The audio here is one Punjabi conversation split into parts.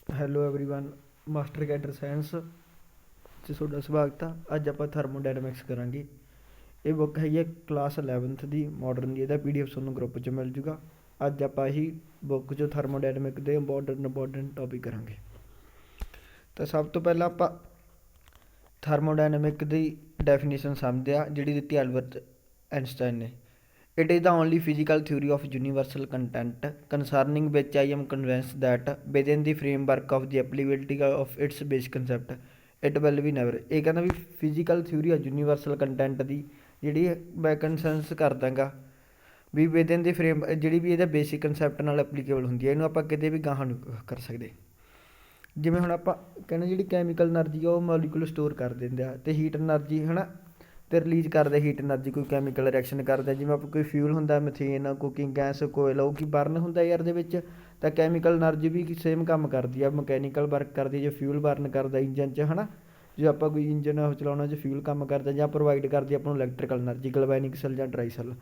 Hello everyone, master cadre science 'ਚ ਤੁਹਾਡਾ ਸਵਾਗਤ ਆ। ਅੱਜ ਆਪਾਂ ਥਰਮੋਡਾਇਨਾਮਿਕਸ ਕਰਾਂਗੇ। ਇਹ ਬੁੱਕ ਹੈਗੀ ਹੈ ਕਲਾਸ 11th ਦੀ ਮਾਡਰਨ ਦੀ। ਇਹਦਾ PDF ਤੁਹਾਨੂੰ ਗਰੁੱਪ 'ਚ ਮਿਲ ਜੂਗਾ। ਅੱਜ ਆਪਾਂ ਇਹੀ ਬੁੱਕ 'ਚੋਂ ਥਰਮੋਡਾਇਨਾਮਿਕ ਦੇ ਇੰਪੋਰਟੈਂਟ ਟੌਪਿਕ ਕਰਾਂਗੇ। ਤਾਂ ਸਭ ਤੋਂ ਪਹਿਲਾਂ ਆਪਾਂ ਥਰਮੋਡਾਇਨਾਮਿਕ ਦੀ ਡੈਫੀਨੇਸ਼ਨ ਸਮਝਦੇ ਆ, ਜਿਹੜੀ ਦਿੱਤੀ ਐਲਬਰਟ ਆਇਨਸਟਾਈਨ ਨੇ। It is the only physical theory of universal content concerning which I am convinced that within the framework of the applicability of its basic concept it will be never। ਇਹ ਕਹਿੰਦਾ ਵੀ ਫਿਜ਼ੀਕਲ ਥਿਊਰੀ ਆ ਯੂਨੀਵਰਸਲ ਕੰਟੈਂਟ ਦੀ, ਜਿਹੜੀ ਮੈਂ ਕੰਸੈਂਸ ਕਰਦਾ ਗਾ ਵੀ ਵਿਦਿਨ ਦੀ ਫਰੇਮ, ਜਿਹੜੀ ਵੀ ਇਹਦਾ ਬੇਸਿਕ ਕੰਸੈਪਟ ਨਾਲ ਐਪਲੀਕੇਬਲ ਹੁੰਦੀ ਹੈ। ਇਹਨੂੰ ਆਪਾਂ ਕਿਤੇ ਵੀ ਗਾਹਾਂ ਨੂੰ ਕਰ ਸਕਦੇ। ਜਿਵੇਂ ਹੁਣ ਆਪਾਂ ਕਹਿੰਦੇ ਜਿਹੜੀ ਕੈਮੀਕਲ ਐਨਰਜੀ ਆ ਉਹ ਮੋਲੀਕੂਲ ਸਟੋਰ ਕਰ ਦਿੰਦੇ ਆ, ਅਤੇ ਹੀਟ ਐਨਰਜੀ ਹੈ ਨਾ, ਅਤੇ ਰਿਲੀਜ਼ ਕਰਦੇ ਹੀਟ ਐਨਰਜੀ ਕੋਈ ਕੈਮੀਕਲ ਰਿਐਕਸ਼ਨ ਕਰਦਾ। ਜਿਵੇਂ ਆਪਾਂ ਕੋਈ ਫਿਊਲ ਹੁੰਦਾ ਮਥੇਨ, ਕੁਕਿੰਗ ਗੈਸ, ਕੋਇਲ, ਉਹ ਕੀ ਬਰਨ ਹੁੰਦਾ ਯਾਰ ਦੇ ਵਿੱਚ, ਤਾਂ ਕੈਮੀਕਲ ਐਨਰਜੀ ਵੀ ਸੇਮ ਕੰਮ ਕਰਦੀ ਆ, ਮਕੈਨੀਕਲ ਵਰਕ ਕਰਦੀ ਜੇ ਫਿਊਲ ਬਰਨ ਕਰਦਾ ਇੰਜਨ 'ਚ ਹੈ ਨਾ। ਜੇ ਆਪਾਂ ਕੋਈ ਇੰਜਨ ਉਹ ਚਲਾਉਣਾ 'ਚ ਫਿਊਲ ਕੰਮ ਕਰਦਾ, ਜਾਂ ਪ੍ਰੋਵਾਈਡ ਕਰਦੀ ਆਪਾਂ ਨੂੰ ਇਲੈਕਟ੍ਰੀਕਲ ਐਨਰਜੀ, ਗਲਵੈਨਿਕ ਸੈੱਲ ਜਾਂ ਡਰਾਈ ਸੈੱਲ।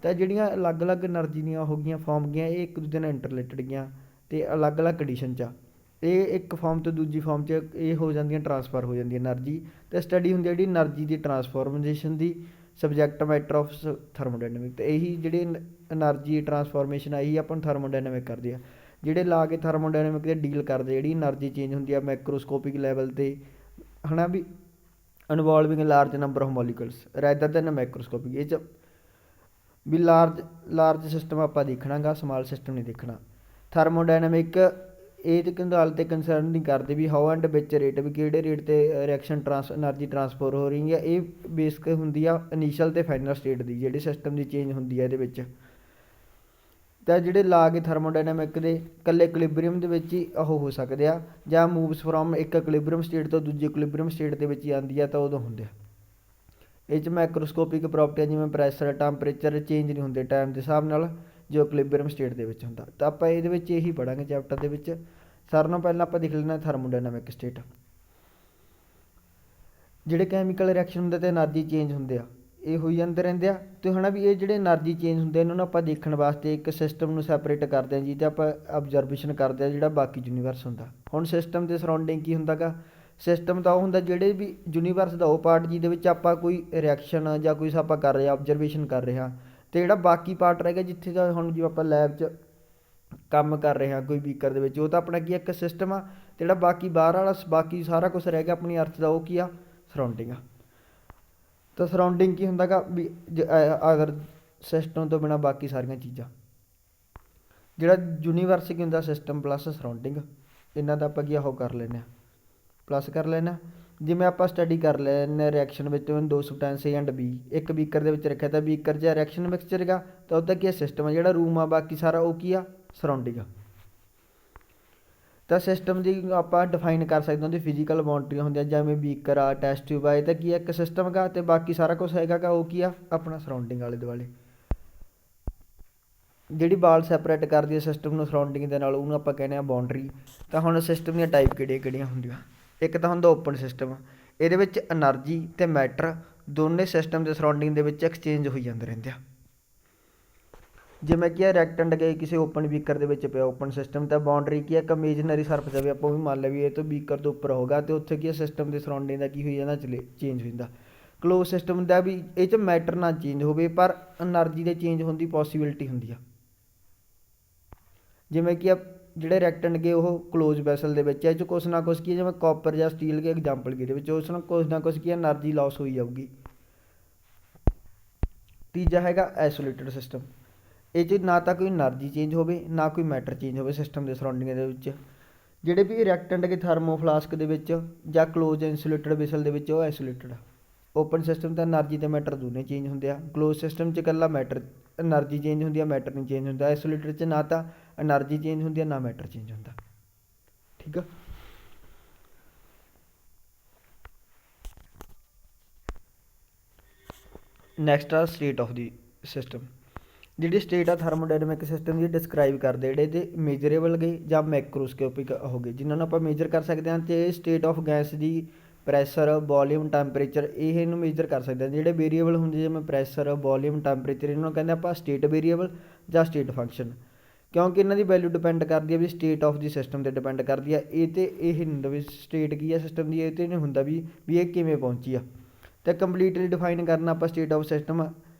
ਤਾਂ ਜਿਹੜੀਆਂ ਅਲੱਗ-ਅਲੱਗ ਐਨਰਜੀ ਦੀਆਂ ਹੋ ਗਈਆਂ ਫਾਰਮ ਗਈਆਂ, ਇਹ ਇੱਕ ਦੂਜੇ ਨਾਲ ਇੰਟਰਲੇਟਡ ਗਈਆਂ ਅਤੇ ਅਲੱਗ-ਅਲੱਗ ਕੰਡੀਸ਼ਨ 'ਚ ਆ। ਇਹ ਇੱਕ ਫਾਰਮ ਤੋਂ ਦੂਜੀ ਫਾਰਮ 'ਚ ਇਹ ਹੋ ਜਾਂਦੀਆਂ, ਟਰਾਂਸਫਰ ਹੋ ਜਾਂਦੀ ਐਨਰਜੀ। ਅਤੇ ਸਟੱਡੀ ਹੁੰਦੀ ਜਿਹੜੀ energy the ਟਰਾਂਸਫੋਰਮੇਸ਼ਨ the, subject matter of ਥਰਮੋਡਾਇਨਾਮਿਕ। ਅਤੇ ਇਹੀ ਜਿਹੜੀ ਐਨਰਜੀ ਟਰਾਂਸਫੋਰਮੇਸ਼ਨ ਆ, ਇਹੀ ਆਪਾਂ ਨੂੰ ਥਰਮੋਡਾਇਨਾਮਿਕ ਕਰਦੇ ਆ। ਜਿਹੜੇ ਲਾ ਕੇ ਥਰਮੋਡਾਇਨਾਮਿਕ ਦੇ ਡੀਲ ਕਰਦੇ, ਜਿਹੜੀ ਐਨਰਜੀ ਚੇਂਜ ਹੁੰਦੀ ਆ ਮੈਕਰੋਸਕੋਪਿਕ ਲੈਵਲ 'ਤੇ ਹੈ ਨਾ, ਵੀ involving large number of molecules rather than macroscopic. ਇਹ 'ਚ ਵੀ ਲਾਰਜ ਸਿਸਟਮ ਆਪਾਂ ਦੇਖਣਾ ਗਾ, ਸਮਾਲ ਸਿਸਟਮ ਨਹੀਂ ਦੇਖਣਾ। ਥਰਮੋਡਾਇਨਾਮਿਕ ਇਹ ਤੇ ਕੰਦਾਲ 'ਤੇ ਕੰਸਰਨ ਨਹੀਂ ਕਰਦੇ ਵੀ ਹਾਊ ਐਂਡ ਵਿਚ ਰੇਟ, ਵੀ ਕਿਹੜੇ ਰੇਟ 'ਤੇ ਰਿਐਕਸ਼ਨ ਐਨਰਜੀ ਟਰਾਂਸਫਰ ਹੋ ਰਹੀ ਹੈ। ਇਹ ਬੇਸਿਕ ਹੁੰਦੀ ਆ ਇਨੀਸ਼ੀਅਲ ਅਤੇ ਫਾਈਨਲ ਸਟੇਟ ਦੀ, ਜਿਹੜੀ ਸਿਸਟਮ ਦੀ ਚੇਂਜ ਹੁੰਦੀ ਹੈ ਇਹਦੇ ਵਿੱਚ। ਤਾਂ ਜਿਹੜੇ ਲਾ ਕੇ ਥਰਮੋਡਾਇਨਾਮਿਕ ਦੇ ਇਕੱਲੇ ਇਕੁਲਿਬਰੀਅਮ ਦੇ ਵਿੱਚ ਹੀ ਉਹ ਹੋ ਸਕਦੇ ਆ, ਜਾਂ ਮੂਵਸ ਫਰੋਮ ਇੱਕ ਇਕੁਲਿਬਰੀਅਮ ਸਟੇਟ ਤੋਂ ਦੂਜੀ ਇਕੁਲਿਬਰੀਅਮ ਸਟੇਟ ਦੇ ਵਿੱਚ ਜਾਂਦੀ ਆ, ਤਾਂ ਉਦੋਂ ਹੁੰਦੇ ਆ। ਇਹ 'ਚ ਮੈਕਰੋਸਕੋਪਿਕ ਪ੍ਰੋਪਰਟੀਆਂ ਜਿਵੇਂ ਪ੍ਰੈਸ਼ਰ, ਟੈਂਪਰੇਚਰ ਚੇਂਜ ਨਹੀਂ ਹੁੰਦੇ ਟਾਈਮ ਦੇ ਹਿਸਾਬ ਨਾਲ, ਜੋ ਇਕੁਲਿਬਰੀਅਮ ਸਟੇਟ ਦੇ ਵਿੱਚ ਹੁੰਦਾ। ਤਾਂ ਆਪਾਂ ਇਹਦੇ ਵਿੱਚ ਇਹੀ ਪੜ੍ਹਾਂਗੇ ਚੈਪਟਰ ਦੇ ਵਿੱਚ। ਸਾਰਿਆਂ ਨਾਲੋਂ ਪਹਿਲਾਂ ਆਪਾਂ ਦੇਖ ਲੈਣਾ ਥਰਮੋਡਾਇਨਾਮਿਕ ਸਟੇਟ। ਜਿਹੜੇ ਕੈਮੀਕਲ ਰਿਐਕਸ਼ਨ ਹੁੰਦੇ ਅਤੇ ਐਨਰਜੀ ਚੇਂਜ ਹੁੰਦੇ ਆ, ਇਹ ਹੋਈ ਜਾਂਦੇ ਰਹਿੰਦੇ ਆ। ਅਤੇ ਹੈ ਨਾ ਵੀ ਇਹ ਜਿਹੜੇ ਐਨਰਜੀ ਚੇਂਜ ਹੁੰਦੇ ਇਹਨਾਂ ਨੂੰ ਆਪਾਂ ਦੇਖਣ ਵਾਸਤੇ ਇੱਕ ਸਿਸਟਮ ਨੂੰ ਸੈਪਰੇਟ ਕਰਦੇ ਹਾਂ, ਜਿਹਦੇ ਆਪਾਂ ਅਬਜ਼ਰਵੇਸ਼ਨ ਕਰਦੇ ਹਾਂ, ਜਿਹੜਾ ਬਾਕੀ ਯੂਨੀਵਰਸ ਹੁੰਦਾ। ਹੁਣ ਸਿਸਟਮ ਦੇ ਸਰਾਊਂਡਿੰਗ ਕੀ ਹੁੰਦਾ ਗਾ, ਸਿਸਟਮ ਤਾਂ ਉਹ ਹੁੰਦਾ ਜਿਹੜੇ ਵੀ ਯੂਨੀਵਰਸ ਦਾ ਉਹ ਪਾਰਟ ਜਿਹਦੇ ਵਿੱਚ ਆਪਾਂ ਕੋਈ ਰਿਐਕਸ਼ਨ ਜਾਂ ਕੁਛ ਆਪਾਂ ਕਰ ਰਹੇ ਹਾਂ, ਆਬਜ਼ਰਵੇਸ਼ਨ ਕਰ ਰਹੇ ਹਾਂ। ਅਤੇ ਜਿਹੜਾ ਬਾਕੀ ਪਾਰਟ ਰਹਿ ਗਿਆ, ਜਿੱਥੇ ਦਾ ਹੁਣ ਜਿਵੇਂ ਆਪਾਂ ਲੈਬ 'ਚ ਕੰਮ ਕਰ ਰਹੇ ਹਾਂ ਕੋਈ ਬੀਕਰ ਦੇ ਵਿੱਚ, ਉਹ ਤਾਂ ਆਪਣਾ ਕੀ ਇੱਕ ਸਿਸਟਮ ਆ। ਅਤੇ ਜਿਹੜਾ ਬਾਕੀ ਬਾਹਰ ਵਾਲਾ ਬਾਕੀ ਸਾਰਾ ਕੁਛ ਰਹਿ ਗਿਆ ਆਪਣੀ ਅਰਥ ਦਾ, ਉਹ ਕੀ ਆ, ਸਰਾਊਂਡਿੰਗ ਆ। ਤਾਂ ਸਰਾਊਂਡਿੰਗ ਕੀ ਹੁੰਦਾ ਗਾ ਵੀ ਅਗਰ ਸਿਸਟਮ ਤੋਂ ਬਿਨਾਂ ਬਾਕੀ ਸਾਰੀਆਂ ਚੀਜ਼ਾਂ, ਜਿਹੜਾ ਯੂਨੀਵਰਸ ਕੀ ਹੁੰਦਾ, ਸਿਸਟਮ ਪਲੱਸ ਸਰਾਊਂਡਿੰਗ, ਇਹਨਾਂ ਦਾ ਆਪਾਂ ਕੀ ਉਹ ਕਰ ਲੈਂਦੇ ਹਾਂ, ਪਲੱਸ ਕਰ ਲੈਣਾ। ਜਿਵੇਂ ਆਪਾਂ ਸਟੱਡੀ ਕਰ ਲੈਂਦੇ ਰਿਐਕਸ਼ਨ ਵਿੱਚ ਦੋ ਸਬਸਟੈਂਸ A ਐਂਡ B ਇੱਕ ਬੀਕਰ ਦੇ ਵਿੱਚ ਰੱਖਿਆ, ਤਾਂ ਬੀਕਰ 'ਚ ਰਿਐਕਸ਼ਨ ਮਿਕਸਚਰ ਗਾ, ਤਾਂ ਉਹਦਾ ਕੀ ਸਿਸਟਮ ਆ। ਜਿਹੜਾ ਰੂਮ ਆ ਬਾਕੀ ਸਾਰਾ ਉਹ ਕੀ ਆ, ਸਰਾਊਂਡਿੰਗ ਆ। ਤਾਂ ਸਿਸਟਮ ਦੀ ਆਪਾਂ ਡਿਫਾਈਨ ਕਰ ਸਕਦੇ ਹਾਂ, ਉਹਦੀ ਫਿਜ਼ੀਕਲ ਬਾਉਂਡਰੀਆਂ ਹੁੰਦੀਆਂ, ਜਿਵੇਂ ਬੀਕਰ ਆ, ਟੈਸਟ ਟਿਊਬ ਆ, ਇਹ ਤਾਂ ਕੀ ਆ, ਇੱਕ ਸਿਸਟਮ ਗਾ। ਅਤੇ ਬਾਕੀ ਸਾਰਾ ਕੁਛ ਹੈਗਾ ਗਾ ਉਹ ਕੀ ਆ, ਆਪਣਾ ਸਰਾਊਂਡਿੰਗ ਆਲੇ ਦੁਆਲੇ। ਜਿਹੜੀ ਵਾਲ ਸੈਪਰੇਟ ਕਰਦੀ ਹੈ ਸਿਸਟਮ ਨੂੰ ਸਰਾਊਂਡਿੰਗ ਦੇ ਨਾਲ, ਉਹਨੂੰ ਆਪਾਂ ਕਹਿੰਦੇ ਹਾਂ ਬਾਉਂਡਰੀ। ਤਾਂ ਹੁਣ ਸਿਸਟਮ ਦੀਆਂ ਟਾਈਪ ਕਿਹੜੀਆਂ ਹੁੰਦੀਆਂ, ਇੱਕ ਤਾਂ ਹੁੰਦਾ ਓਪਨ ਸਿਸਟਮ। ਇਹਦੇ ਵਿੱਚ ਐਨਰਜੀ ਅਤੇ ਮੈਟਰ ਦੋਨੇ ਸਿਸਟਮ ਦੇ ਸਰਾਊਂਡਿੰਗ ਦੇ ਵਿੱਚ ਐਕਸਚੇਂਜ ਹੋਈ ਜਾਂਦੇ ਰਹਿੰਦੇ ਆ। ਜਿਵੇਂ ਕਿ ਰੈਕਟੈਂਡ ਗਏ ਕਿਸੇ ਓਪਨ ਬੀਕਰ ਦੇ ਵਿੱਚ ਪਿਆ ਓਪਨ ਸਿਸਟਮ, ਤਾਂ ਬਾਉਂਡਰੀ ਕੀ ਹੈ, ਇੱਕ ਇਮੇਜਨਰੀ ਸਰਫੇਸ ਵੀ ਆਪਾਂ ਵੀ ਮੰਨ ਲਿਆ ਵੀ ਇਹ ਤੋਂ ਬੀਕਰ ਤੋਂ ਉੱਪਰ ਹੋਗਾ, ਅਤੇ ਉੱਥੇ ਕੀ ਸਿਸਟਮ ਦੇ ਸਰਾਊਂਡਿੰਗ ਦਾ ਕੀ ਹੋਈ ਜਾਂਦਾ, ਚੇਂਜ ਹੋ ਜਾਂਦਾ। ਕਲੋਜ਼ ਸਿਸਟਮ ਦਾ ਵੀ ਇਹ 'ਚ ਮੈਟਰ ਨਾ ਚੇਂਜ ਹੋਵੇ, ਪਰ ਐਨਰਜੀ ਦੇ ਚੇਂਜ ਹੋਣ ਦੀ ਪੋਸੀਬਿਲਿਟੀ ਹੁੰਦੀ ਆ। ਜਿਵੇਂ ਕਿ ਜਿਹੜੇ ਰੈਕਟੈਂਡ ਗਏ ਉਹ ਕਲੋਜ਼ ਵੈਸਲ ਦੇ ਵਿੱਚ ਹੈ, ਇਹ 'ਚ ਕੁਛ ਨਾ ਕੁਛ ਕੀ ਹੈ, ਜਿਵੇਂ ਕਾਪਰ ਜਾਂ ਸਟੀਲ ਕੇ ਐਗਜ਼ਾਮਪਲ ਕੀ ਇਹਦੇ ਵਿੱਚ, ਉਸ ਨਾਲ ਕੁਛ ਨਾ ਕੁਛ ਕੀ ਐਨਰਜੀ ਲਾਸ ਹੋਈ ਜਾਊਗੀ। ਤੀਜਾ ਹੈਗਾ ਆਈਸੋਲੇਟਡ ਸਿਸਟਮ। ਇਹ 'ਚ ਨਾ ਤਾਂ ਕੋਈ ਐਨਰਜੀ ਚੇਂਜ ਹੋਵੇ, ਨਾ ਕੋਈ ਮੈਟਰ ਚੇਂਜ ਹੋਵੇ ਸਿਸਟਮ ਦੇ ਸਰਾਊਂਡਿੰਗ ਦੇ ਵਿੱਚ। ਜਿਹੜੇ ਵੀ ਰਿਐਕਟੈਂਟ ਕੇ ਥਰਮੋਫਲਾਸਕ ਦੇ ਵਿੱਚ ਜਾਂ ਕਲੋਜ਼ ਇੰਸੂਲੇਟਡ ਵੈਸਲ ਦੇ ਵਿੱਚ, ਉਹ ਆਈਸੋਲੇਟਡ ਆ। ਓਪਨ ਸਿਸਟਮ ਤਾਂ ਐਨਰਜੀ ਅਤੇ ਮੈਟਰ ਦੋਨੇ ਚੇਂਜ ਹੁੰਦੇ ਆ। ਕਲੋਜ਼ ਸਿਸਟਮ 'ਚ ਇਕੱਲਾ ਮੈਟਰ ਐਨਰਜੀ ਚੇਂਜ ਹੁੰਦੀ ਆ, ਮੈਟਰ ਨਹੀਂ ਚੇਂਜ ਹੁੰਦਾ। ਆਈਸੋਲੇਟਡ 'ਚ ਨਾ ਤਾਂ ਐਨਰਜੀ ਚੇਂਜ ਹੁੰਦੀ ਆ, ਨਾ ਮੈਟਰ ਚੇਂਜ ਹੁੰਦਾ। ਠੀਕ ਆ। ਨੈਕਸਟ ਆ ਸਟੇਟ ਆਫ ਦੀ ਸਿਸਟਮ। ਜਿਹੜੀ ਸਟੇਟ ਆ ਥਰਮੋਡਾਇਨਾਮਿਕ ਸਿਸਟਮ ਦੀ ਡਿਸਕਰਾਈਬ ਕਰਦੇ, ਜਿਹੜੇ ਇਹਦੇ ਮੇਜਰੇਬਲ ਗਏ ਜਾਂ ਮੈਕਰੋਸਕੋਪਿਕ ਹੋ ਗਏ, ਜਿਨ੍ਹਾਂ ਨੂੰ ਆਪਾਂ ਮੇਜਰ ਕਰ ਸਕਦੇ ਹਾਂ। ਅਤੇ state of gas the pressure, volume, temperature, ਇਹ ਇਹਨੂੰ ਮੇਜਰ ਕਰ ਸਕਦੇ ਹਾਂ। ਜਿਹੜੇ ਵੇਰੀਏਬਲ ਹੁੰਦੇ ਜਿਵੇਂ ਪ੍ਰੈਸ਼ਰ, ਵੋਲੀਅਮ, ਟੈਂਪਰੇਚਰ, ਇਹਨਾਂ ਨੂੰ ਕਹਿੰਦੇ ਆਪਾਂ ਸਟੇਟ ਵੇਰੀਏਬਲ ਜਾਂ ਸਟੇਟ ਫੰਕਸ਼ਨ। ਕਿਉਂਕਿ ਇਹਨਾਂ ਦੀ ਵੈਲਿਊ ਡਿਪੈਂਡ ਕਰਦੀ ਹੈ ਵੀ ਸਟੇਟ ਆਫ ਦੀ ਸਿਸਟਮ 'ਤੇ ਡਿਪੈਂਡ ਕਰਦੀ ਆ। ਇਹ ਤੇ ਇਹ ਨਹੀਂ ਹੁੰਦਾ ਵੀ ਸਟੇਟ ਕੀ ਆ ਸਿਸਟਮ ਦੀ, ਇਹ 'ਤੇ ਨਹੀਂ ਹੁੰਦਾ ਵੀ ਇਹ ਕਿਵੇਂ ਪਹੁੰਚੀ ਆ। ਅਤੇ ਕੰਪਲੀਟਲੀ ਡਿਫਾਈਨ ਕਰਨਾ ਆਪਾਂ state of system,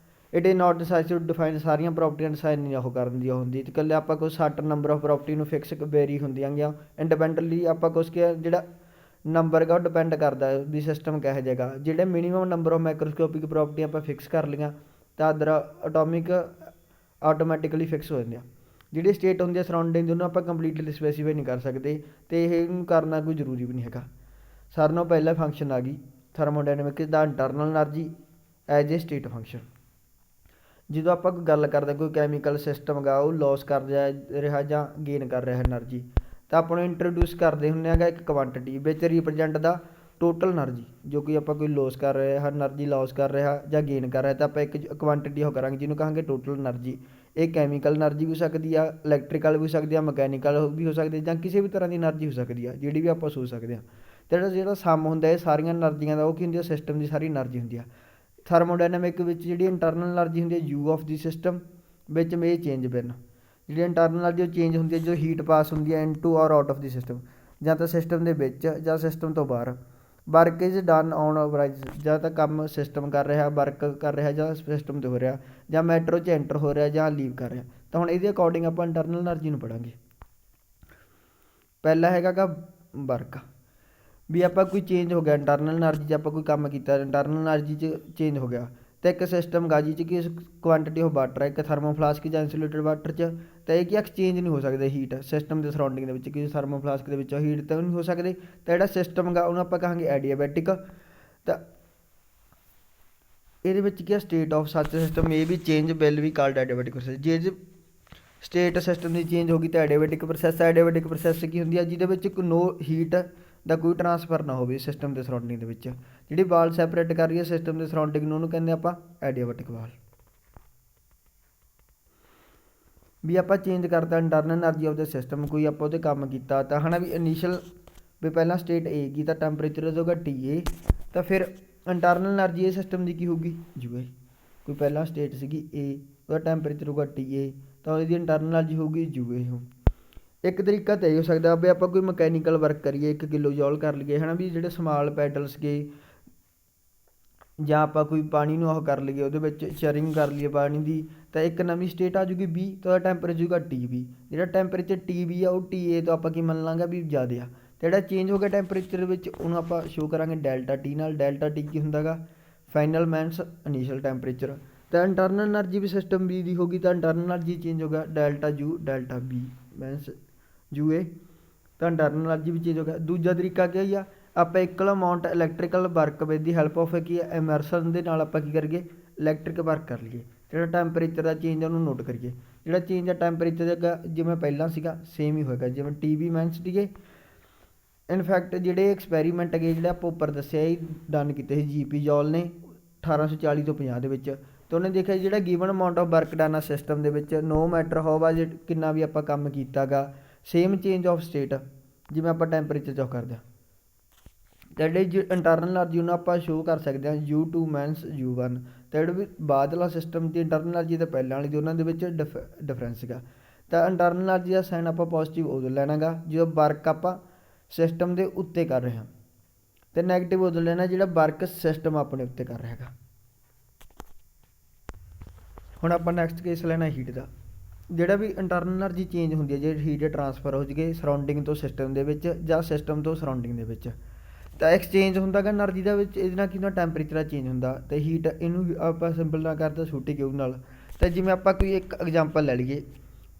it is not necessary to define ਸਾਰੀਆਂ ਪ੍ਰੋਪਰਟੀਆਂ ਡਿਸਾਈਨ ਨਹੀਂ ਉਹ ਕਰਨ ਦੀ ਹੁੰਦੀ, ਅਤੇ ਇਕੱਲੇ ਆਪਾਂ ਕੋਈ ਸਰਟਨ ਨੰਬਰ ਆਫ ਪ੍ਰੋਪਰਟੀ ਨੂੰ ਫਿਕਸ ਵੇਰੀ ਹੁੰਦੀਆਂ ਗੀਆਂ। ਇੰਡੀਪੈਂਡੈਂਟਲੀ ਆਪਾਂ ਕੁਛ ਕਿ ਜਿਹੜਾ ਨੰਬਰ ਹੈਗਾ ਉਹ ਡਿਪੈਂਡ ਕਰਦਾ ਵੀ ਸਿਸਟਮ ਕਿਹੋ ਜਿਹਾ ਹੈਗਾ। ਜਿਹੜੇ ਮਿਨੀਮਮ ਨੰਬਰ ਆਫ ਮਾਈਕਰੋਸਕੋਪਿਕ ਪ੍ਰੋਪਰਟੀਆਂ ਆਪਾਂ ਫਿਕਸ ਕਰ ਲਈਆਂ ਤਾਂ ਅਦਰ ਆਟੋਮਿਕ ਆਟੋਮੈਟਿਕਲੀ ਫਿਕਸ ਹੋ ਜਾਂਦੇ ਆ। ਜਿਹੜੀ ਸਟੇਟ ਹੁੰਦੀ ਆ ਸਰਾਊਂਡਿੰਗ ਉਹਨੂੰ ਆਪਾਂ ਕੰਪਲੀਟਲੀ ਸਪੈਸੀਫਾਈ ਨਹੀਂ ਕਰ ਸਕਦੇ, ਅਤੇ ਇਹਨੂੰ ਕਰਨਾ ਕੋਈ ਜ਼ਰੂਰੀ ਵੀ ਨਹੀਂ ਹੈਗਾ। ਸਾਰਿਆਂ ਨਾਲੋਂ ਪਹਿਲਾਂ ਫੰਕਸ਼ਨ ਆ ਗਈ ਥਰਮੋਡਾਇਨਮਿਕਸ ਦਾ internal energy as a state function. ਜਦੋਂ ਆਪਾਂ ਕੋਈ ਗੱਲ ਕਰਦੇ ਕੋਈ ਕੈਮੀਕਲ ਸਿਸਟਮ ਗਾ ਉਹ ਲੋਸ ਕਰ ਰਿਹਾ ਜਾਂ ਗੇਨ ਕਰ ਰਿਹਾ ਐਨਰਜੀ, ਤਾਂ ਆਪਾਂ ਨੂੰ ਇੰਟਰੋਡਿਊਸ ਕਰਦੇ ਹੁੰਦੇ ਹੈਗਾ ਇੱਕ ਕੁਆਂਟਿਟੀ ਵਿੱਚ ਰਿਪਰਜੈਂਟ ਦਾ ਟੋਟਲ ਐਨਰਜੀ, ਜੋ ਕਿ ਆਪਾਂ ਕੋਈ ਲੋਸ ਕਰ ਰਿਹਾ ਐਨਰਜੀ ਲੋਸ ਕਰ ਰਿਹਾ ਜਾਂ ਗੇਨ ਕਰ ਰਿਹਾ, ਤਾਂ ਆਪਾਂ ਇੱਕ ਕੁਆਂਟਿਟੀ ਉਹ ਕਰਾਂਗੇ ਜਿਹਨੂੰ ਕਹਾਂਗੇ ਟੋਟਲ ਐਨਰਜੀ। ਇਹ ਕੈਮੀਕਲ ਐਨਰਜੀ ਵੀ ਹੋ ਸਕਦੀ ਆ, ਇਲੈਕਟ੍ਰੀਕਲ ਵੀ ਹੋ ਸਕਦੀ ਆ, ਮਕੈਨੀਕਲ ਵੀ ਹੋ ਸਕਦੀ, ਜਾਂ ਕਿਸੇ ਵੀ ਤਰ੍ਹਾਂ ਦੀ ਐਨਰਜੀ ਹੋ ਸਕਦੀ ਆ, ਜਿਹੜੀ ਵੀ ਆਪਾਂ ਸੋਚ ਸਕਦੇ ਹਾਂ। ਅਤੇ ਜਿਹੜਾ ਸਮ ਹੁੰਦਾ ਇਹ ਸਾਰੀਆਂ ਐਨਰਜੀਆਂ ਦਾ ਉਹ ਕੀ ਹੁੰਦੀ ਆ, ਸਿਸਟਮ ਦੀ ਸਾਰੀ ਐਨਰਜੀ ਹੁੰਦੀ ਆ। ਥਰਮੋਡਾਇਨਾਮਿਕ ਵਿੱਚ ਜਿਹੜੀ ਇੰਟਰਨਲ ਐਨਰਜੀ ਹੁੰਦੀ ਹੈ ਯੂ ਆਫ ਦੀ ਸਿਸਟਮ ਵਿੱਚ ਮੇ ਚੇਂਜ ਬਿਨ, ਜਿਹੜੀ ਇੰਟਰਨਲ ਐਨਰਜੀ ਉਹ ਚੇਂਜ ਹੁੰਦੀ ਹੈ ਜਦੋਂ ਹੀਟ ਪਾਸ ਹੁੰਦੀ ਹੈ ਇਨਟੂ ਔਰ ਆਊਟ ਆਫ ਦੀ ਸਿਸਟਮ, ਜਾਂ ਤਾਂ ਸਿਸਟਮ ਦੇ ਵਿੱਚ ਜਾਂ ਸਿਸਟਮ ਤੋਂ ਬਾਹਰ। ਵਰਕ ਇਜ਼ ਡਨ ਔਨ ਓਵਰਾਈਜ਼, ਜਾਂ ਤਾਂ ਕੰਮ ਸਿਸਟਮ ਕਰ ਰਿਹਾ ਵਰਕ ਕਰ ਰਿਹਾ ਜਾਂ ਸਿਸਟਮ 'ਤੇ ਹੋ ਰਿਹਾ, ਜਾਂ ਮੈਟਰੋ 'ਚ ਐਂਟਰ ਹੋ ਰਿਹਾ ਜਾਂ ਲੀਵ ਕਰ ਰਿਹਾ। ਤਾਂ ਹੁਣ ਇਹਦੇ ਅਕੋਰਡਿੰਗ ਆਪਾਂ ਇੰਟਰਨਲ ਐਨਰਜੀ ਨੂੰ ਪੜ੍ਹਾਂਗੇ। ਪਹਿਲਾ ਹੈਗਾ ਗਾ ਵਰਕ, ਵੀ ਆਪਾਂ ਕੋਈ ਚੇਂਜ ਹੋ ਗਿਆ ਇੰਟਰਨਲ ਐਨਰਜੀ 'ਚ, ਆਪਾਂ ਕੋਈ ਕੰਮ ਕੀਤਾ ਇੰਟਰਨਲ ਐਨਰਜੀ 'ਚ ਚੇਂਜ ਹੋ ਗਿਆ। ਅਤੇ ਇੱਕ ਸਿਸਟਮ ਗਾ ਜਿਹਦੇ 'ਚ ਕਿ ਕੁਆਂਟਿਟੀ ਆਫ ਵਾਟਰ ਹੈ, ਇੱਕ ਥਰਮੋਫਲਾਸਕ ਜਾਂ ਇੰਸੂਲੇਟਡ ਵਾਟਰ 'ਚ, ਤਾਂ ਇਹ ਕੀ ਐਕਸਚੇਂਜ ਨਹੀਂ ਹੋ ਸਕਦੇ ਹੀਟ ਸਿਸਟਮ ਦੇ ਸਰਾਊਂਡਿੰਗ ਦੇ ਵਿੱਚ, ਕਿ ਥਰਮੋਫਲਾਸਕ ਦੇ ਵਿੱਚੋਂ ਹੀਟ ਤਾਂ ਨਹੀਂ ਹੋ ਸਕਦੇ। ਤਾਂ ਜਿਹੜਾ ਸਿਸਟਮ ਗਾ ਉਹਨੂੰ ਆਪਾਂ ਕਹਾਂਗੇ ਐਡੀਆਬੈਟਿਕ। ਤਾਂ ਇਹਦੇ ਵਿੱਚ ਕੀ ਆ ਸਟੇਟ ਆਫ ਸੱਚ ਸਿਸਟਮ ਇਹ ਵੀ ਚੇਂਜ ਬਿਲ ਵੀ ਕਾਲਡ ਐਡੀਆਬੈਟਿਕ ਪ੍ਰੋਸੈਸ। ਜੇ ਸਟੇਟ ਸਿਸਟਮ ਦੀ ਚੇਂਜ ਹੋ ਗਈ ਤਾਂ ਐਡੀਆਬੈਟਿਕ ਪ੍ਰੋਸੈਸ। ਐਡੀਆਬੈਟਿਕ ਪ੍ਰੋਸੈਸ ਕੀ ਹੁੰਦੀ ਆ, ਜਿਹਦੇ ਵਿੱਚ ਨੋ ਹੀਟ ਦਾ ਕੋਈ ਟਰਾਂਸਫਰ ਨਾ ਹੋਵੇ ਸਿਸਟਮ ਦੇ ਸਰਾਊਂਡਿੰਗ ਦੇ ਵਿੱਚ। ਜਿਹੜੀ ਵਾਲ ਸੈਪਰੇਟ ਕਰ ਰਹੀ ਹੈ ਸਿਸਟਮ ਦੇ ਸਰਾਊਂਡਿੰਗ ਨੂੰ ਉਹਨੂੰ ਕਹਿੰਦੇ ਆਪਾਂ ਐਡੀਆਬੈਟਿਕ ਵਾਲ। ਵੀ ਆਪਾਂ ਚੇਂਜ ਕਰਤਾ internal energy of the system, ਕੋਈ ਆਪਾਂ ਉਹਦੇ ਕੰਮ ਕੀਤਾ ਤਾਂ ਹੈ ਨਾ, ਵੀ ਇਨੀਸ਼ੀਅਲ ਵੀ ਪਹਿਲਾਂ ਸਟੇਟ ਏ ਕੀ ਤਾਂ ਟੈਂਪਰੇਚਰ ਹੋਗਾ ਟੀ ਏ, ਤਾਂ ਫਿਰ ਇੰਟਰਨਲ ਐਨਰਜੀ ਇਹ ਸਿਸਟਮ ਦੀ ਕੀ ਹੋਊਗੀ ਯੂ ਏ। ਕੋਈ ਪਹਿਲਾਂ ਸਟੇਟ ਸੀਗੀ ਏ, ਉਹਦਾ ਟੈਂਪਰੇਚਰ ਹੋਊਗਾ ਟੀ ਏ, ਤਾਂ ਉਹਦੀ ਇੰਟਰਨਲ ਐਨਰਜੀ ਹੋਊਗੀ ਯੂ ਏ। ਇੱਕ ਤਰੀਕਾ ਤਾਂ ਇਹ ਹੋ ਸਕਦਾ ਵੀ ਆਪਾਂ ਕੋਈ ਮਕੈਨੀਕਲ ਵਰਕ ਕਰੀਏ 1 ਕਿਲੋ ਜੌਲ ਕਰ ਲਈਏ ਹੈ ਨਾ, ਵੀ ਜਿਹੜੇ ਸਮਾਲ ਪੈਡਲਸ ਗਏ, ਜਾਂ ਆਪਾਂ ਕੋਈ ਪਾਣੀ ਨੂੰ ਉਹ ਕਰ ਲਈਏ ਉਹਦੇ ਵਿੱਚ ਸ਼ਰਿੰਗ ਕਰ ਲਈਏ ਪਾਣੀ ਦੀ, ਤਾਂ ਇੱਕ ਨਵੀਂ ਸਟੇਟ ਆ ਜੂਗੀ ਬੀ, ਤਾਂ ਉਹਦਾ ਟੈਂਪਰੇਚਰ ਹੋਊਗਾ ਟੀ ਬੀ। ਜਿਹੜਾ ਟੈਂਪਰੇਚਰ ਟੀ ਬੀ ਆ ਉਹ ਟੀ ਏ ਤੋਂ ਆਪਾਂ ਕੀ ਮੰਨ ਲਾਂਗੇ ਵੀ ਜ਼ਿਆਦਾ ਆ। ਅਤੇ ਜਿਹੜਾ ਚੇਂਜ ਹੋ ਗਿਆ ਟੈਂਪਰੇਚਰ ਵਿੱਚ ਉਹਨੂੰ ਆਪਾਂ ਸ਼ੋਅ ਕਰਾਂਗੇ ਡੈਲਟਾ ਟੀ ਨਾਲ। ਡੈਲਟਾ ਟੀ ਕੀ ਹੁੰਦਾ ਗਾ, ਫਾਈਨਲ ਮੈਨਸ ਇਨੀਸ਼ੀਅਲ ਟੈਂਪਰੇਚਰ। ਤਾਂ ਇੰਟਰਨਲ ਐਨਰਜੀ ਵੀ ਸਿਸਟਮ ਬੀ ਦੀ ਹੋ ਗਈ, ਤਾਂ ਇੰਟਰਨਲ ਐਨਰਜੀ ਚੇਂਜ ਹੋ ਗਿਆ delta you delta B men's U A, ਤਾਂ ਇੰਟਰਨਲ ਐਨਰਜੀ ਵੀ ਚੇਂਜ ਹੋ ਗਿਆ। ਦੂਜਾ ਤਰੀਕਾ ਕੀ ਆ, ਆਪਾਂ equal amount electrical work with the help of ਕੀ ਹੈ ਇਮਰਸਨ ਦੇ ਨਾਲ ਆਪਾਂ ਕੀ ਕਰੀਏ ਇਲੈਕਟ੍ਰਿਕ ਵਰਕ ਕਰ ਲਈਏ। ਜਿਹੜਾ ਟੈਂਪਰੇਚਰ ਦਾ ਚੇਂਜ ਉਹਨੂੰ ਨੋਟ ਕਰੀਏ। ਜਿਹੜਾ ਚੇਂਜ ਆ ਟੈਂਪਰੇਚਰ ਦਾ ਜਿਵੇਂ ਪਹਿਲਾਂ ਸੀਗਾ ਸੇਮ ਹੀ ਹੋਏਗਾ, ਜਿਵੇਂ ਟੀ ਵੀ ਮੈਨਸ ਸੀਗੇ। ਇਨਫੈਕਟ ਜਿਹੜੇ ਐਕਸਪੈਰੀਮੈਂਟ ਹੈਗੇ ਜਿਹੜੇ ਆਪਾਂ ਉੱਪਰ ਦੱਸਿਆ ਇਹ ਡਨ ਕੀਤੇ ਸੀ ਜੀ ਪੀ ਜੌਲ ਨੇ 1840 ਤੋਂ 50 ਦੇ ਵਿੱਚ। ਅਤੇ ਉਹਨੇ ਦੇਖਿਆ ਜਿਹੜਾ given amount of work done ਆ ਸਿਸਟਮ ਦੇ ਵਿੱਚ ਨੋ ਮੈਟਰ ਹੋਵਾ ਜੇ ਕਿੰਨਾ ਵੀ ਆਪਾਂ ਕੰਮ ਕੀਤਾ ਗਾ, ਸੇਮ ਚੇਂਜ ਆਫ ਸਟੇਟ ਜਿਵੇਂ ਆਪਾਂ ਟੈਂਪਰੇਚਰ 'ਚ ਕਰਦੇ ਹਾਂ। ਅਤੇ ਜਿਹੜੀ ਇੰਟਰਨਲ ਐਨਰਜੀ ਉਹਨੂੰ ਆਪਾਂ ਸ਼ੋਅ ਕਰ ਸਕਦੇ ਹਾਂ U2 ਮਾਈਨਸ U1। ਅਤੇ ਜਿਹੜੇ ਵੀ ਬਾਅਦਲਾ ਸਿਸਟਮ ਦੀ ਇੰਟਰਨਲ ਐਨਰਜੀ ਅਤੇ ਪਹਿਲਾਂ ਵਾਲੀ ਦੀ ਉਹਨਾਂ ਦੇ ਵਿੱਚ ਡਿਫਰੈਂਸ ਸੀਗਾ। ਤਾਂ ਇੰਟਰਨਲ ਐਨਰਜੀ ਦਾ ਸਾਈਨ ਆਪਾਂ ਪੋਜ਼ੀਟਿਵ ਉਦੋਂ ਲੈਣਾ ਗਾ ਜਦੋਂ ਵਰਕ ਆਪਾਂ ਸਿਸਟਮ ਦੇ ਉੱਤੇ ਕਰ ਰਹੇ ਹਾਂ, ਅਤੇ ਨੈਗੇਟਿਵ ਉਦੋਂ ਲੈਣਾ ਜਿਹੜਾ ਵਰਕ ਸਿਸਟਮ ਆਪਣੇ ਉੱਤੇ ਕਰ ਰਿਹਾ ਹੈਗਾ। ਹੁਣ ਆਪਾਂ ਨੈਕਸਟ ਕੇਸ ਲੈਣਾ ਹੀਟ ਦਾ। ਜਿਹੜਾ ਵੀ ਇੰਟਰਨਲ ਐਨਰਜੀ ਚੇਂਜ ਹੁੰਦੀ ਹੈ, ਜੇ ਹੀਟ ਟਰਾਂਸਫਰ ਹੋ ਜਾਵੇ ਸਰਾਊਂਡਿੰਗ ਤੋਂ ਸਿਸਟਮ ਦੇ ਵਿੱਚ ਜਾਂ ਸਿਸਟਮ ਤੋਂ ਸਰਾਊਂਡਿੰਗ ਦੇ ਵਿੱਚ, ਤਾਂ ਐਕਸਚੇਂਜ ਹੁੰਦਾ ਗਾ ਐਨਰਜੀ ਦਾ ਵਿੱਚ। ਇਹਦੇ ਨਾਲ ਕੀ ਹੁੰਦਾ ਟੈਂਪਰੇਚਰ ਚੇਂਜ ਹੁੰਦਾ, ਅਤੇ ਹੀਟ ਇਹਨੂੰ ਆਪਾਂ ਸਿੰਪਲ ਨਾਲ ਕਰਦੇ ਛੋਟੀ ਕਿਊਬ ਨਾਲ। ਤਾਂ ਜਿਵੇਂ ਆਪਾਂ ਕੋਈ ਇੱਕ ਐਗਜ਼ਾਮਪਲ ਲੈ ਲਈਏ,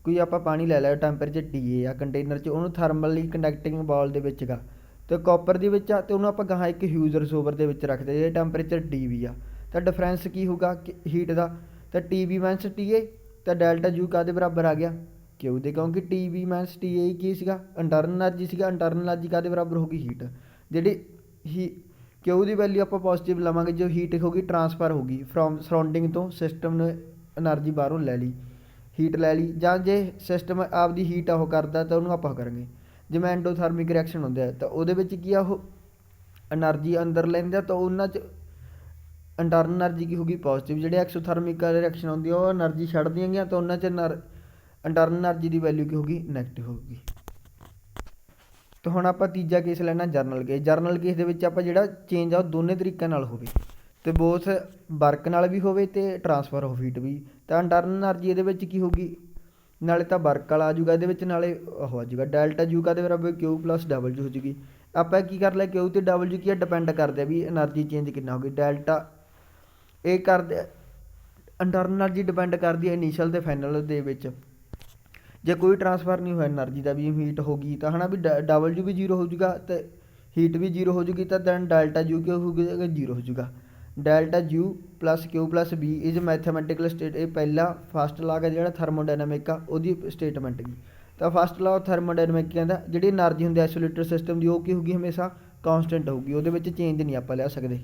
ਕੋਈ ਆਪਾਂ ਪਾਣੀ ਲੈ ਲਿਆ ਟੈਂਪਰੇਚਰ ਟੀ ਏ ਆ ਕੰਟੇਨਰ 'ਚ, ਉਹਨੂੰ ਥਰਮਲੀ ਕੰਡਕਟਿੰਗ ਬਾਲ ਦੇ ਵਿੱਚ ਗਾ ਅਤੇ ਕਾਪਰ ਦੇ ਵਿੱਚ ਆ, ਅਤੇ ਉਹਨੂੰ ਆਪਾਂ ਗਾਹਾਂ ਇੱਕ ਹਿਊਜ਼ ਰਿਸੋਵਰ ਦੇ ਵਿੱਚ ਰੱਖਦੇ ਜੇ ਟੈਂਪਰੇਚਰ ਟੀ ਵੀ ਆ। ਤਾਂ ਡਿਫਰੈਂਸ ਕੀ ਹੋਊਗਾ ਹੀਟ ਦਾ, ਤਾਂ ਟੀ ਵੀ ਮਾਈਨਸ ਟੀ ਏ, ਤਾਂ ਡੈਲਟਾ ਯੂ ਕਾਹਦੇ ਬਰਾਬਰ ਆ ਗਿਆ ਕਿਊ ਦੇ, ਕਿਉਂਕਿ T V minus T A ਕੀ ਸੀਗਾ ਇੰਟਰਨਲ ਐਨਰਜੀ ਸੀਗਾ। ਇੰਟਰਨਲ ਐਨਰਜੀ ਕਾਹਦੇ ਬਰਾਬਰ ਹੋ ਗਈ ਹੀਟ। ਜਿਹੜੀ ਕਿਊ ਦੀ ਵੈਲਿਊ ਆਪਾਂ ਪੋਜ਼ੀਟਿਵ ਲਵਾਂਗੇ ਜੋ ਹੀਟ ਹੋ ਗਈ ਟਰਾਂਸਫਰ ਹੋ ਗਈ ਫਰੋਮ ਸਰਾਊਂਡਿੰਗ ਤੋਂ ਸਿਸਟਮ ਨੇ ਐਨਰਜੀ ਬਾਹਰੋਂ ਲੈ ਲਈ, ਹੀਟ ਲੈ ਲਈ। ਜਾਂ ਜੇ ਸਿਸਟਮ ਆਪਦੀ ਹੀਟ ਉਹ ਕਰਦਾ ਤਾਂ ਉਹਨੂੰ ਆਪਾਂ ਕਰਾਂਗੇ ਜਿਵੇਂ ਐਂਡੋਥਰਮਿਕ ਰਿਐਕਸ਼ਨ ਹੁੰਦੇ ਆ, ਤਾਂ ਉਹਦੇ ਵਿੱਚ ਕੀ ਆ ਉਹ ਐਨਰਜੀ ਅੰਦਰ ਲੈਂਦੇ ਆ, ਤਾਂ ਉਹਨਾਂ 'ਚ ਇੰਟਰਨਲ ਐਨਰਜੀ ਕੀ ਹੋਊਗੀ ਪੋਜ਼ੀਟਿਵ। ਜਿਹੜੇ ਐਕਸੋਥਰਮਿਕ ਰਿਐਕਸ਼ਨ ਹੁੰਦੀ ਆ ਉਹ ਐਨਰਜੀ ਛੱਡਦੀਆਂ ਗੀਆਂ, ਤਾਂ ਉਹਨਾਂ 'ਚ ਇੰਟਰਨਲ એનર્ਜੀ ਦੀ ਵੈਲਿਊ ਕੀ ਹੋਊਗੀ ਨੈਗੇਟਿਵ ਹੋਊਗੀ। ਤਾਂ ਹੁਣ ਆਪਾਂ ਤੀਜਾ ਕੇਸ ਲੈਣਾ ਜਰਨਲ ਕੇਸ। ਜਰਨਲ ਕੇਸ ਦੇ ਵਿੱਚ ਆਪਾਂ ਜਿਹੜਾ ਚੇਂਜ ਆ ਉਹ ਦੋਨੇ ਤਰੀਕਿਆਂ ਨਾਲ ਹੋਵੇ ਅਤੇ ਬੋਥ ਵਰਕ ਨਾਲ ਵੀ ਹੋਵੇ ਅਤੇ ਟਰਾਂਸਫਰ ਆਫ ਹੀਟ ਵੀ। ਤਾਂ ਇੰਟਰਨਲ એનર્ਜੀ ਇਹਦੇ ਵਿੱਚ ਕੀ ਹੋਊਗੀ, ਨਾਲੇ ਤਾਂ ਵਰਕ ਵਾਲਾ ਆ ਜੂਗਾ ਇਹਦੇ ਵਿੱਚ, ਨਾਲੇ ਉਹ ਆ ਜੂਗਾ ਡੈਲਟਾ ਯੂ ਦੇ ਬਰਾਬਰ ਕਿਊ ਪਲੱਸ ਡਬਲਯੂ ਹੋ ਜੂਗੀ। ਆਪਾਂ ਕੀ ਕਰ ਲਿਆ, ਕਿਊ ਅਤੇ ਡਬਲਯੂ ਕੀ ਆ ਡਿਪੈਂਡ ਕਰਦੇ ਆ ਵੀ એનર્ਜੀ ਚੇਂਜ ਕਿੰਨਾ ਹੋਊਗੀ। ਡੈਲਟਾ ਇਹ ਕਰਦੇ ਇੰਟਰਨਲ એનર્ਜੀ ਡਿਪੈਂਡ ਕਰਦੀ ਹੈ ਇਨੀਸ਼ੀਅਲ ਅਤੇ ਫਾਈਨਲ ਦੇ ਵਿੱਚ। ਜੇ ਕੋਈ ਟਰਾਂਸਫਰ ਨਹੀਂ ਹੋਇਆ એનર્ਜੀ ਦਾ ਵੀ ਹੀਟ ਹੋ ਗਈ ਤਾਂ ਹੈ ਨਾ ਵੀ ਡਬਲਯੂ ਵੀ ਜ਼ੀਰੋ ਹੋ ਜੂਗਾ ਅਤੇ ਹੀਟ ਵੀ ਜ਼ੀਰੋ ਹੋ ਜੂਗੀ, ਤਾਂ ਦੈਨ ਡੈਲਟਾ ਯੂ ਕੀ ਹੋਊਗਾ ਜ਼ੀਰੋ ਹੋ ਜੂਗਾ। Delta you plus Q plus B is mathematical state, ਇਹ ਪਹਿਲਾ ਫਸਟ ਲਾ ਹੈ ਜਿਹੜਾ ਥਰਮੋਡਾਇਨਾਮਿਕ ਆ ਉਹਦੀ ਸਟੇਟਮੈਂਟ ਗਈ। ਤਾਂ ਫਸਟ ਲਾ ਥਰਮੋਡਾਇਨਾਮਿਕ ਕਹਿੰਦਾ ਜਿਹੜੀ એનર્ਜੀ ਹੁੰਦੀ ਆਈਸੋਲੇਟਡ ਸਿਸਟਮ ਦੀ ਉਹ ਕੀ ਹੋਊਗੀ ਹਮੇਸ਼ਾ ਕਾਂਸਟੈਂਟ ਹੋਊਗੀ, ਉਹਦੇ ਵਿੱਚ ਚੇਂਜ ਨਹੀਂ ਆਪਾਂ ਲਿਆ ਸਕਦੇ।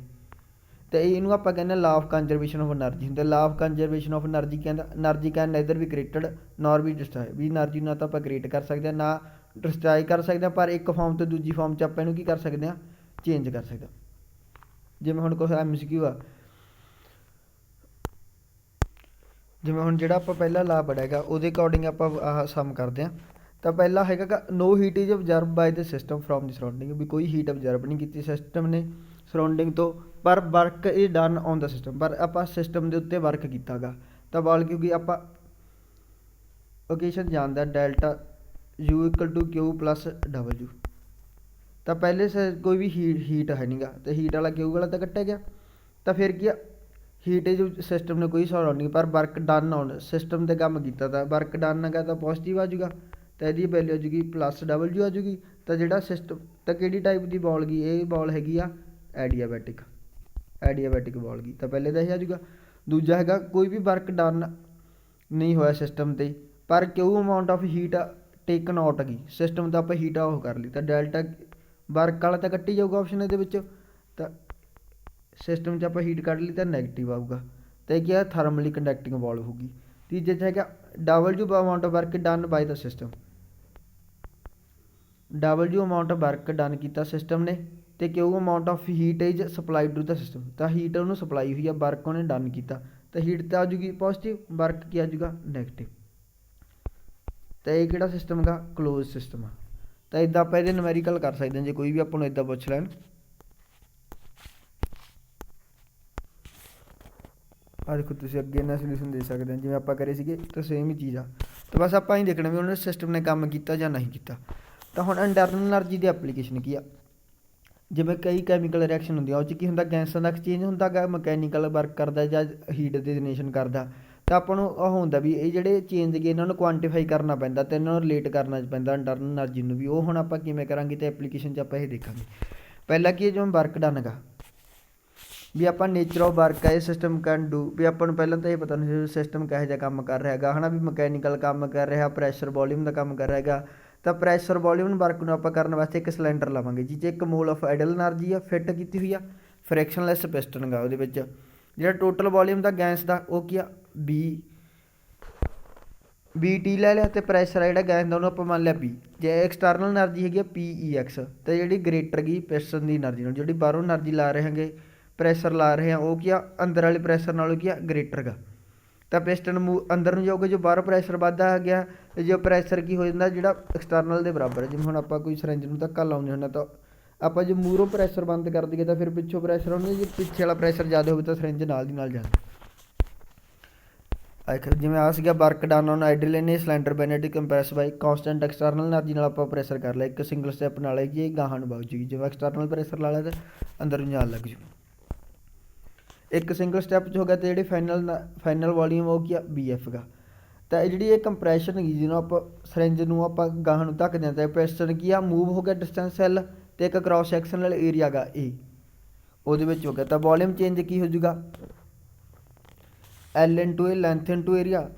ਅਤੇ ਇਹਨੂੰ ਆਪਾਂ ਕਹਿੰਦੇ ਲਾ ਆਫ ਕੰਜ਼ਰਵੇਸ਼ਨ ਆਫ એનર્ਜੀ ਹੁੰਦਾ। Law of conservation of energy ਕਹਿੰਦਾ energy can neither be created nor be destroy, ਵੀ એનર્ਜੀ ਨਾ ਤਾਂ ਆਪਾਂ ਕ੍ਰੀਏਟ ਕਰ ਸਕਦੇ ਹਾਂ ਨਾ ਡਿਸਟਰਾਏ ਕਰ ਸਕਦੇ ਹਾਂ, ਪਰ ਇੱਕ ਫਾਰਮ ਤੋਂ ਦੂਜੀ ਫਾਰਮ 'ਚ ਆਪਾਂ ਇਹਨੂੰ ਕੀ ਕਰ ਸਕਦੇ ਹਾਂ ਚੇਂਜ ਕਰ ਸਕਦੇ ਹਾਂ। ਜਿਵੇਂ ਹੁਣ ਕੁਛ MCQ ਆ, ਜਿਵੇਂ ਹੁਣ ਜਿਹੜਾ ਆਪਾਂ ਪਹਿਲਾ ਲਾ ਪੜ੍ਹਿਆ ਹੈਗਾ ਉਹਦੇ ਅਕੋਰਡਿੰਗ ਆਪਾਂ ਆਹ ਸਮ ਕਰਦੇ ਹਾਂ। ਤਾਂ ਪਹਿਲਾ ਹੈਗਾ ਗਾ no heat is absorb by the system from the surrounding, ਵੀ ਕੋਈ ਹੀਟ ਅਬਜ਼ਰਵ ਨਹੀਂ ਕੀਤੀ ਸਿਸਟਮ ਨੇ ਸਰਾਊਂਡਿੰਗ ਤੋਂ, ਪਰ work is done on the system, ਪਰ ਆਪਾਂ ਸਿਸਟਮ ਦੇ ਉੱਤੇ ਵਰਕ ਕੀਤਾ ਗਾ। ਤਾਂ ਬਾਲ ਕਿਉਂਕਿ ਆਪਾਂ ਓਕੇਸ਼ਨ ਜਾਣਦਾ delta U equal to Q plus W. ਤਾਂ ਪਹਿਲੇ ਕੋਈ ਵੀ ਹੀਟ ਹੈ ਨਹੀਂ ਗਾ, ਅਤੇ ਹੀਟ ਵਾਲਾ ਕਿਊ ਵਾਲਾ ਤਾਂ ਕੱਟਿਆ ਗਿਆ। ਤਾਂ ਫਿਰ ਕੀ ਆ, ਹੀਟ ਇਜ਼ ਸਿਸਟਮ ਨੇ ਕੋਈ ਸਰਾਊਂਡਿੰਗ, ਪਰ ਵਰਕ ਡਨ ਔਨ ਸਿਸਟਮ 'ਤੇ ਕੰਮ ਕੀਤਾ, ਤਾਂ ਵਰਕ ਡਨ ਹੈਗਾ ਤਾਂ ਪੋਜ਼ੀਟਿਵ ਆ ਜੂਗਾ, ਤਾਂ ਇਹਦੀ ਵੈਲਿਊ ਆ ਜੂਗੀ ਪਲੱਸ ਡਬਲਯੂ ਆ ਜੂਗੀ। ਤਾਂ ਜਿਹੜਾ ਸਿਸਟਮ ਤਾਂ ਕਿਹੜੀ ਟਾਈਪ ਦੀ ਬੋਲ ਗਈ, ਇਹ ਬੋਲ ਹੈਗੀ ਆ ਐਡੀਆਬੈਟਿਕ ਬੋਲ ਗਈ, ਤਾਂ ਪਹਿਲੇ ਤਾਂ ਇਹ ਆ ਜੂਗਾ। ਦੂਜਾ ਹੈਗਾ ਕੋਈ ਵੀ ਵਰਕ ਡਨ ਨਹੀਂ ਹੋਇਆ ਸਿਸਟਮ 'ਤੇ, ਪਰ Q amount of heat taken out ਗਈ, ਸਿਸਟਮ ਦਾ ਆਪਾਂ ਹੀਟ ਉਹ ਕਰ ਲਈ, ਤਾਂ ਡੈਲਟਾ ਵਰਕ ਵਾਲਾ ਤਾਂ ਕੱਟੀ ਜਾਊਗਾ ਆਪਸ਼ਨ ਇਹਦੇ ਵਿੱਚ, ਤਾਂ ਸਿਸਟਮ 'ਚ ਆਪਾਂ ਹੀਟ ਕੱਢ ਲਈ ਤਾਂ ਨੈਗੇਟਿਵ ਆਊਗਾ। ਅਤੇ ਕੀ ਆ ਥਰਮਲੀ ਕੰਡਕਟਿੰਗ ਬੋਲ ਹੋਊਗੀ। ਤੀਜੇ 'ਚ ਹੈਗਾ W amount of work done by the system, W amount work done ਕੀਤਾ ਸਿਸਟਮ ਨੇ, ਅਤੇ Q amount of heat is supplied to the system, ਤਾਂ ਹੀਟ ਉਹਨੂੰ ਸਪਲਾਈ ਹੋਈ ਆ, ਵਰਕ ਉਹਨੇ ਡਨ ਕੀਤਾ, ਤਾਂ ਹੀਟ ਤਾਂ ਆ ਜੂਗੀ ਪੋਜ਼ੀਟਿਵ, ਵਰਕ ਕੀ ਆ ਜੂਗਾ ਨੈਗੇਟਿਵ। ਤਾਂ ਇਹ ਕਿਹੜਾ ਸਿਸਟਮ ਹੈਗਾ ਕਲੋਜ਼ ਸਿਸਟਮ ਆ। ਤਾਂ ਇੱਦਾਂ ਆਪਾਂ ਇਹਦੇ ਨੂਮੈਰੀਕਲ ਕਰ ਸਕਦੇ ਹਾਂ ਜੇ ਕੋਈ ਵੀ ਆਪਾਂ ਨੂੰ ਇੱਦਾਂ ਪੁੱਛ ਲੈਣ। ਆਹ ਦੇਖੋ ਤੁਸੀਂ ਅੱਗੇ ਇਹਨਾਂ ਸੋਲਿਊਸ਼ਨ ਦੇ ਸਕਦੇ ਹੋ ਜਿਵੇਂ ਆਪਾਂ ਕਰੇ ਸੀਗੇ, ਤਾਂ ਸੇਮ ਹੀ ਚੀਜ਼ ਆ। ਤਾਂ ਬਸ ਆਪਾਂ ਹੀ ਦੇਖਣਾ ਵੀ ਉਹਨਾਂ ਸਿਸਟਮ ਨੇ ਕੰਮ ਕੀਤਾ ਜਾਂ ਨਹੀਂ ਕੀਤਾ। ਤਾਂ ਹੁਣ ਇੰਟਰਨਲ એનર્ਜੀ ਦੀ ਐਪਲੀਕੇਸ਼ਨ ਕੀ ਆ, ਜਿਵੇਂ ਕਈ ਕੈਮੀਕਲ ਰਿਐਕਸ਼ਨ ਹੁੰਦੀ ਆ ਉਹ 'ਚ ਕੀ ਹੁੰਦਾ ਗੈਸਾਂ ਦਾ ਐਕਸਚੇਂਜ ਹੁੰਦਾ ਗਾ, ਮਕੈਨੀਕਲ ਵਰਕ ਕਰਦਾ ਜਾਂ ਹੀਟ ਦੇ ਜਨਰੇਸ਼ਨ ਕਰਦਾ। ਤਾਂ ਆਪਾਂ ਨੂੰ ਉਹ ਹੁੰਦਾ ਵੀ ਇਹ ਜਿਹੜੇ ਚੇਂਜ ਗਏ ਇਹਨਾਂ ਨੂੰ ਕੁਆਂਟੀਫਾਈ ਕਰਨਾ ਪੈਂਦਾ ਅਤੇ ਇਹਨਾਂ ਨੂੰ ਰਿਲੇਟ ਕਰਨਾ ਪੈਂਦਾ ਇੰਟਰਨਲ એનર્ਜੀ ਨੂੰ ਵੀ। ਉਹ ਹੁਣ ਆਪਾਂ ਕਿਵੇਂ ਕਰਾਂਗੇ ਅਤੇ ਐਪਲੀਕੇਸ਼ਨ 'ਚ ਆਪਾਂ ਇਹ ਦੇਖਾਂਗੇ। ਪਹਿਲਾਂ ਕੀ ਹੈ ਜਿਵੇਂ ਵਰਕ ਡਨ ਗਾ, ਵੀ ਆਪਾਂ ਨੇਚਰ ਆਫ ਵਰਕ ਹੈ ਇਹ ਸਿਸਟਮ ਕੈਨ ਡੂ, ਵੀ ਆਪਾਂ ਨੂੰ ਪਹਿਲਾਂ ਤਾਂ ਇਹ ਪਤਾ ਨਹੀਂ ਸਿਸਟਮ ਕਿਹੋ ਜਿਹਾ ਕੰਮ ਕਰ ਰਿਹਾ ਹੈਗਾ ਹੈ ਨਾ, ਵੀ ਮਕੈਨੀਕਲ ਕੰਮ ਕਰ ਰਿਹਾ, ਪ੍ਰੈਸ਼ਰ ਵੋਲੀਅਮ ਦਾ ਕੰਮ ਕਰ ਰਿਹਾ ਹੈਗਾ। ਤਾਂ ਪ੍ਰੈਸ਼ਰ ਵੋਲੀਅਮ ਵਰਕ ਨੂੰ ਆਪਾਂ ਕਰਨ ਵਾਸਤੇ ਇੱਕ ਸਿਲੰਡਰ ਲਵਾਂਗੇ ਜਿਹ 'ਚ 1 ਮੋਲ ਆਫ ਆਈਡਲ એનર્ਜੀ ਆ ਫਿੱਟ ਕੀਤੀ ਹੋਈ ਆ, ਫ੍ਰਿਕਸ਼ਨਲੈਸ ਪਿਸਟਨ ਗਾ ਉਹਦੇ ਵਿੱਚ। ਜਿਹੜਾ ਟੋਟਲ ਵੋਲੀਅਮ ਦਾ ਗੈਸ ਦਾ ਉਹ ਕੀ ਆ BT ਲੈ ਲਿਆ, ਅਤੇ ਪ੍ਰੈਸ਼ਰ ਆ ਜਿਹੜਾ ਗੈਸ ਦਾ ਉਹਨੂੰ ਆਪਾਂ ਮੰਨ ਲਿਆ P। ਜੇ ਐਕਸਟਰਨਲ એનર્ਜੀ ਹੈਗੀ ਆ PEX, ਅਤੇ ਜਿਹੜੀ ਗ੍ਰੇਟਰ ਗਈ ਪਿਸਟਨ ਦੀ એનર્ਜੀ ਨਾਲ, ਜਿਹੜੀ ਬਾਹਰੋਂ એનર્ਜੀ ਲਾ ਰਹੇ ਹੈਗੇ ਪ੍ਰੈਸ਼ਰ ਲਾ ਰਹੇ ਆ ਉਹ ਕੀ ਆ ਅੰਦਰ ਵਾਲੇ ਪ੍ਰੈਸ਼ਰ ਨਾਲੋਂ ਕੀ ਆ ਗ੍ਰੇਟਰ ਗਾ। ਤਾਂ ਪਿਸਟਨ ਅੰਦਰ ਨੂੰ ਜਾਊਗਾ, ਜੋ ਬਾਹਰੋਂ ਪ੍ਰੈਸ਼ਰ ਵੱਧਦਾ ਗਿਆ, ਅਤੇ ਜੋ ਪ੍ਰੈਸ਼ਰ ਕੀ ਹੋ ਜਾਂਦਾ ਜਿਹੜਾ ਐਕਸਟਰਨਲ ਦੇ ਬਰਾਬਰ ਹੈ। ਜਿਵੇਂ ਹੁਣ ਆਪਾਂ ਕੋਈ ਸਿਰਿੰਜ ਨੂੰ ਧੱਕਾ ਲਾਉਂਦੇ ਹੁੰਦੇ ਤਾਂ ਆਪਾਂ ਜੇ ਮੂਹਰੋਂ ਪ੍ਰੈਸ਼ਰ ਬੰਦ ਕਰ ਦਈਏ ਤਾਂ ਫਿਰ ਪਿੱਛੋਂ ਪ੍ਰੈਸ਼ਰ ਆਉਂਦਾ, ਜੇ ਪਿੱਛੇ ਵਾਲਾ ਪ੍ਰੈਸ਼ਰ ਜ਼ਿਆਦਾ ਹੋਵੇ ਤਾਂ ਸਿਰਿੰਜ ਨਾਲ ਦੀ ਨਾਲ ਜਾਂਦਾ। ਜਿਵੇਂ ਆ ਸੀਗਾ work done on ideal in cylinder ਬੈਨੇਟਿਕ compress by constant external energy ਨਾਲ ਆਪਾਂ ਪ੍ਰੈਸ਼ਰ ਕਰ ਲਿਆ, ਇੱਕ ਸਿੰਗਲ ਸਟੈਪ ਨਾਲ ਹੈ ਕਿ ਇਹ ਗਾਹਾਂ ਨੂੰ ਵਗ ਜੂਗੀ। ਜਿਵੇਂ ਐਕਸਟਰਨਲ ਪ੍ਰੈਸ਼ਰ ਲਾ ਲਿਆ ਤਾਂ ਅੰਦਰ ਨੂੰ ਜਾਣ ਲੱਗ ਜੂ, ਇੱਕ ਸਿੰਗਲ ਸਟੈਪ 'ਚ ਹੋ ਗਿਆ। ਅਤੇ ਜਿਹੜੀ ਫਾਈਨਲ ਵੋਲੀਅਮ ਉਹ ਕੀ ਆ BF ਗਾ। ਤਾਂ ਜਿਹੜੀ ਇਹ ਕੰਪਰੈਸ਼ਨ ਹੈਗੀ ਜਿਹਨੂੰ ਆਪਾਂ ਸਿਰਿੰਜ ਨੂੰ ਆਪਾਂ ਗਾਹਾਂ ਨੂੰ ਧੱਕਦੇ ਹਾਂ, ਤਾਂ ਪਿਸਟਨ ਕੀ ਆ ਮੂਵ ਹੋ ਗਿਆ ਡਿਸਟੈਂਸ L, ਅਤੇ ਇੱਕ ਕ੍ਰਾਸ ਸੈਕਸ਼ਨਲ ਏਰੀਆ ਗਾ A ਉਹਦੇ ਵਿੱਚ ਹੋ ਗਿਆ। ਤਾਂ ਵੋਲੀਅਮ ਚੇਂਜ ਕੀ ਹੋ ਜੂਗਾ L into A length into area,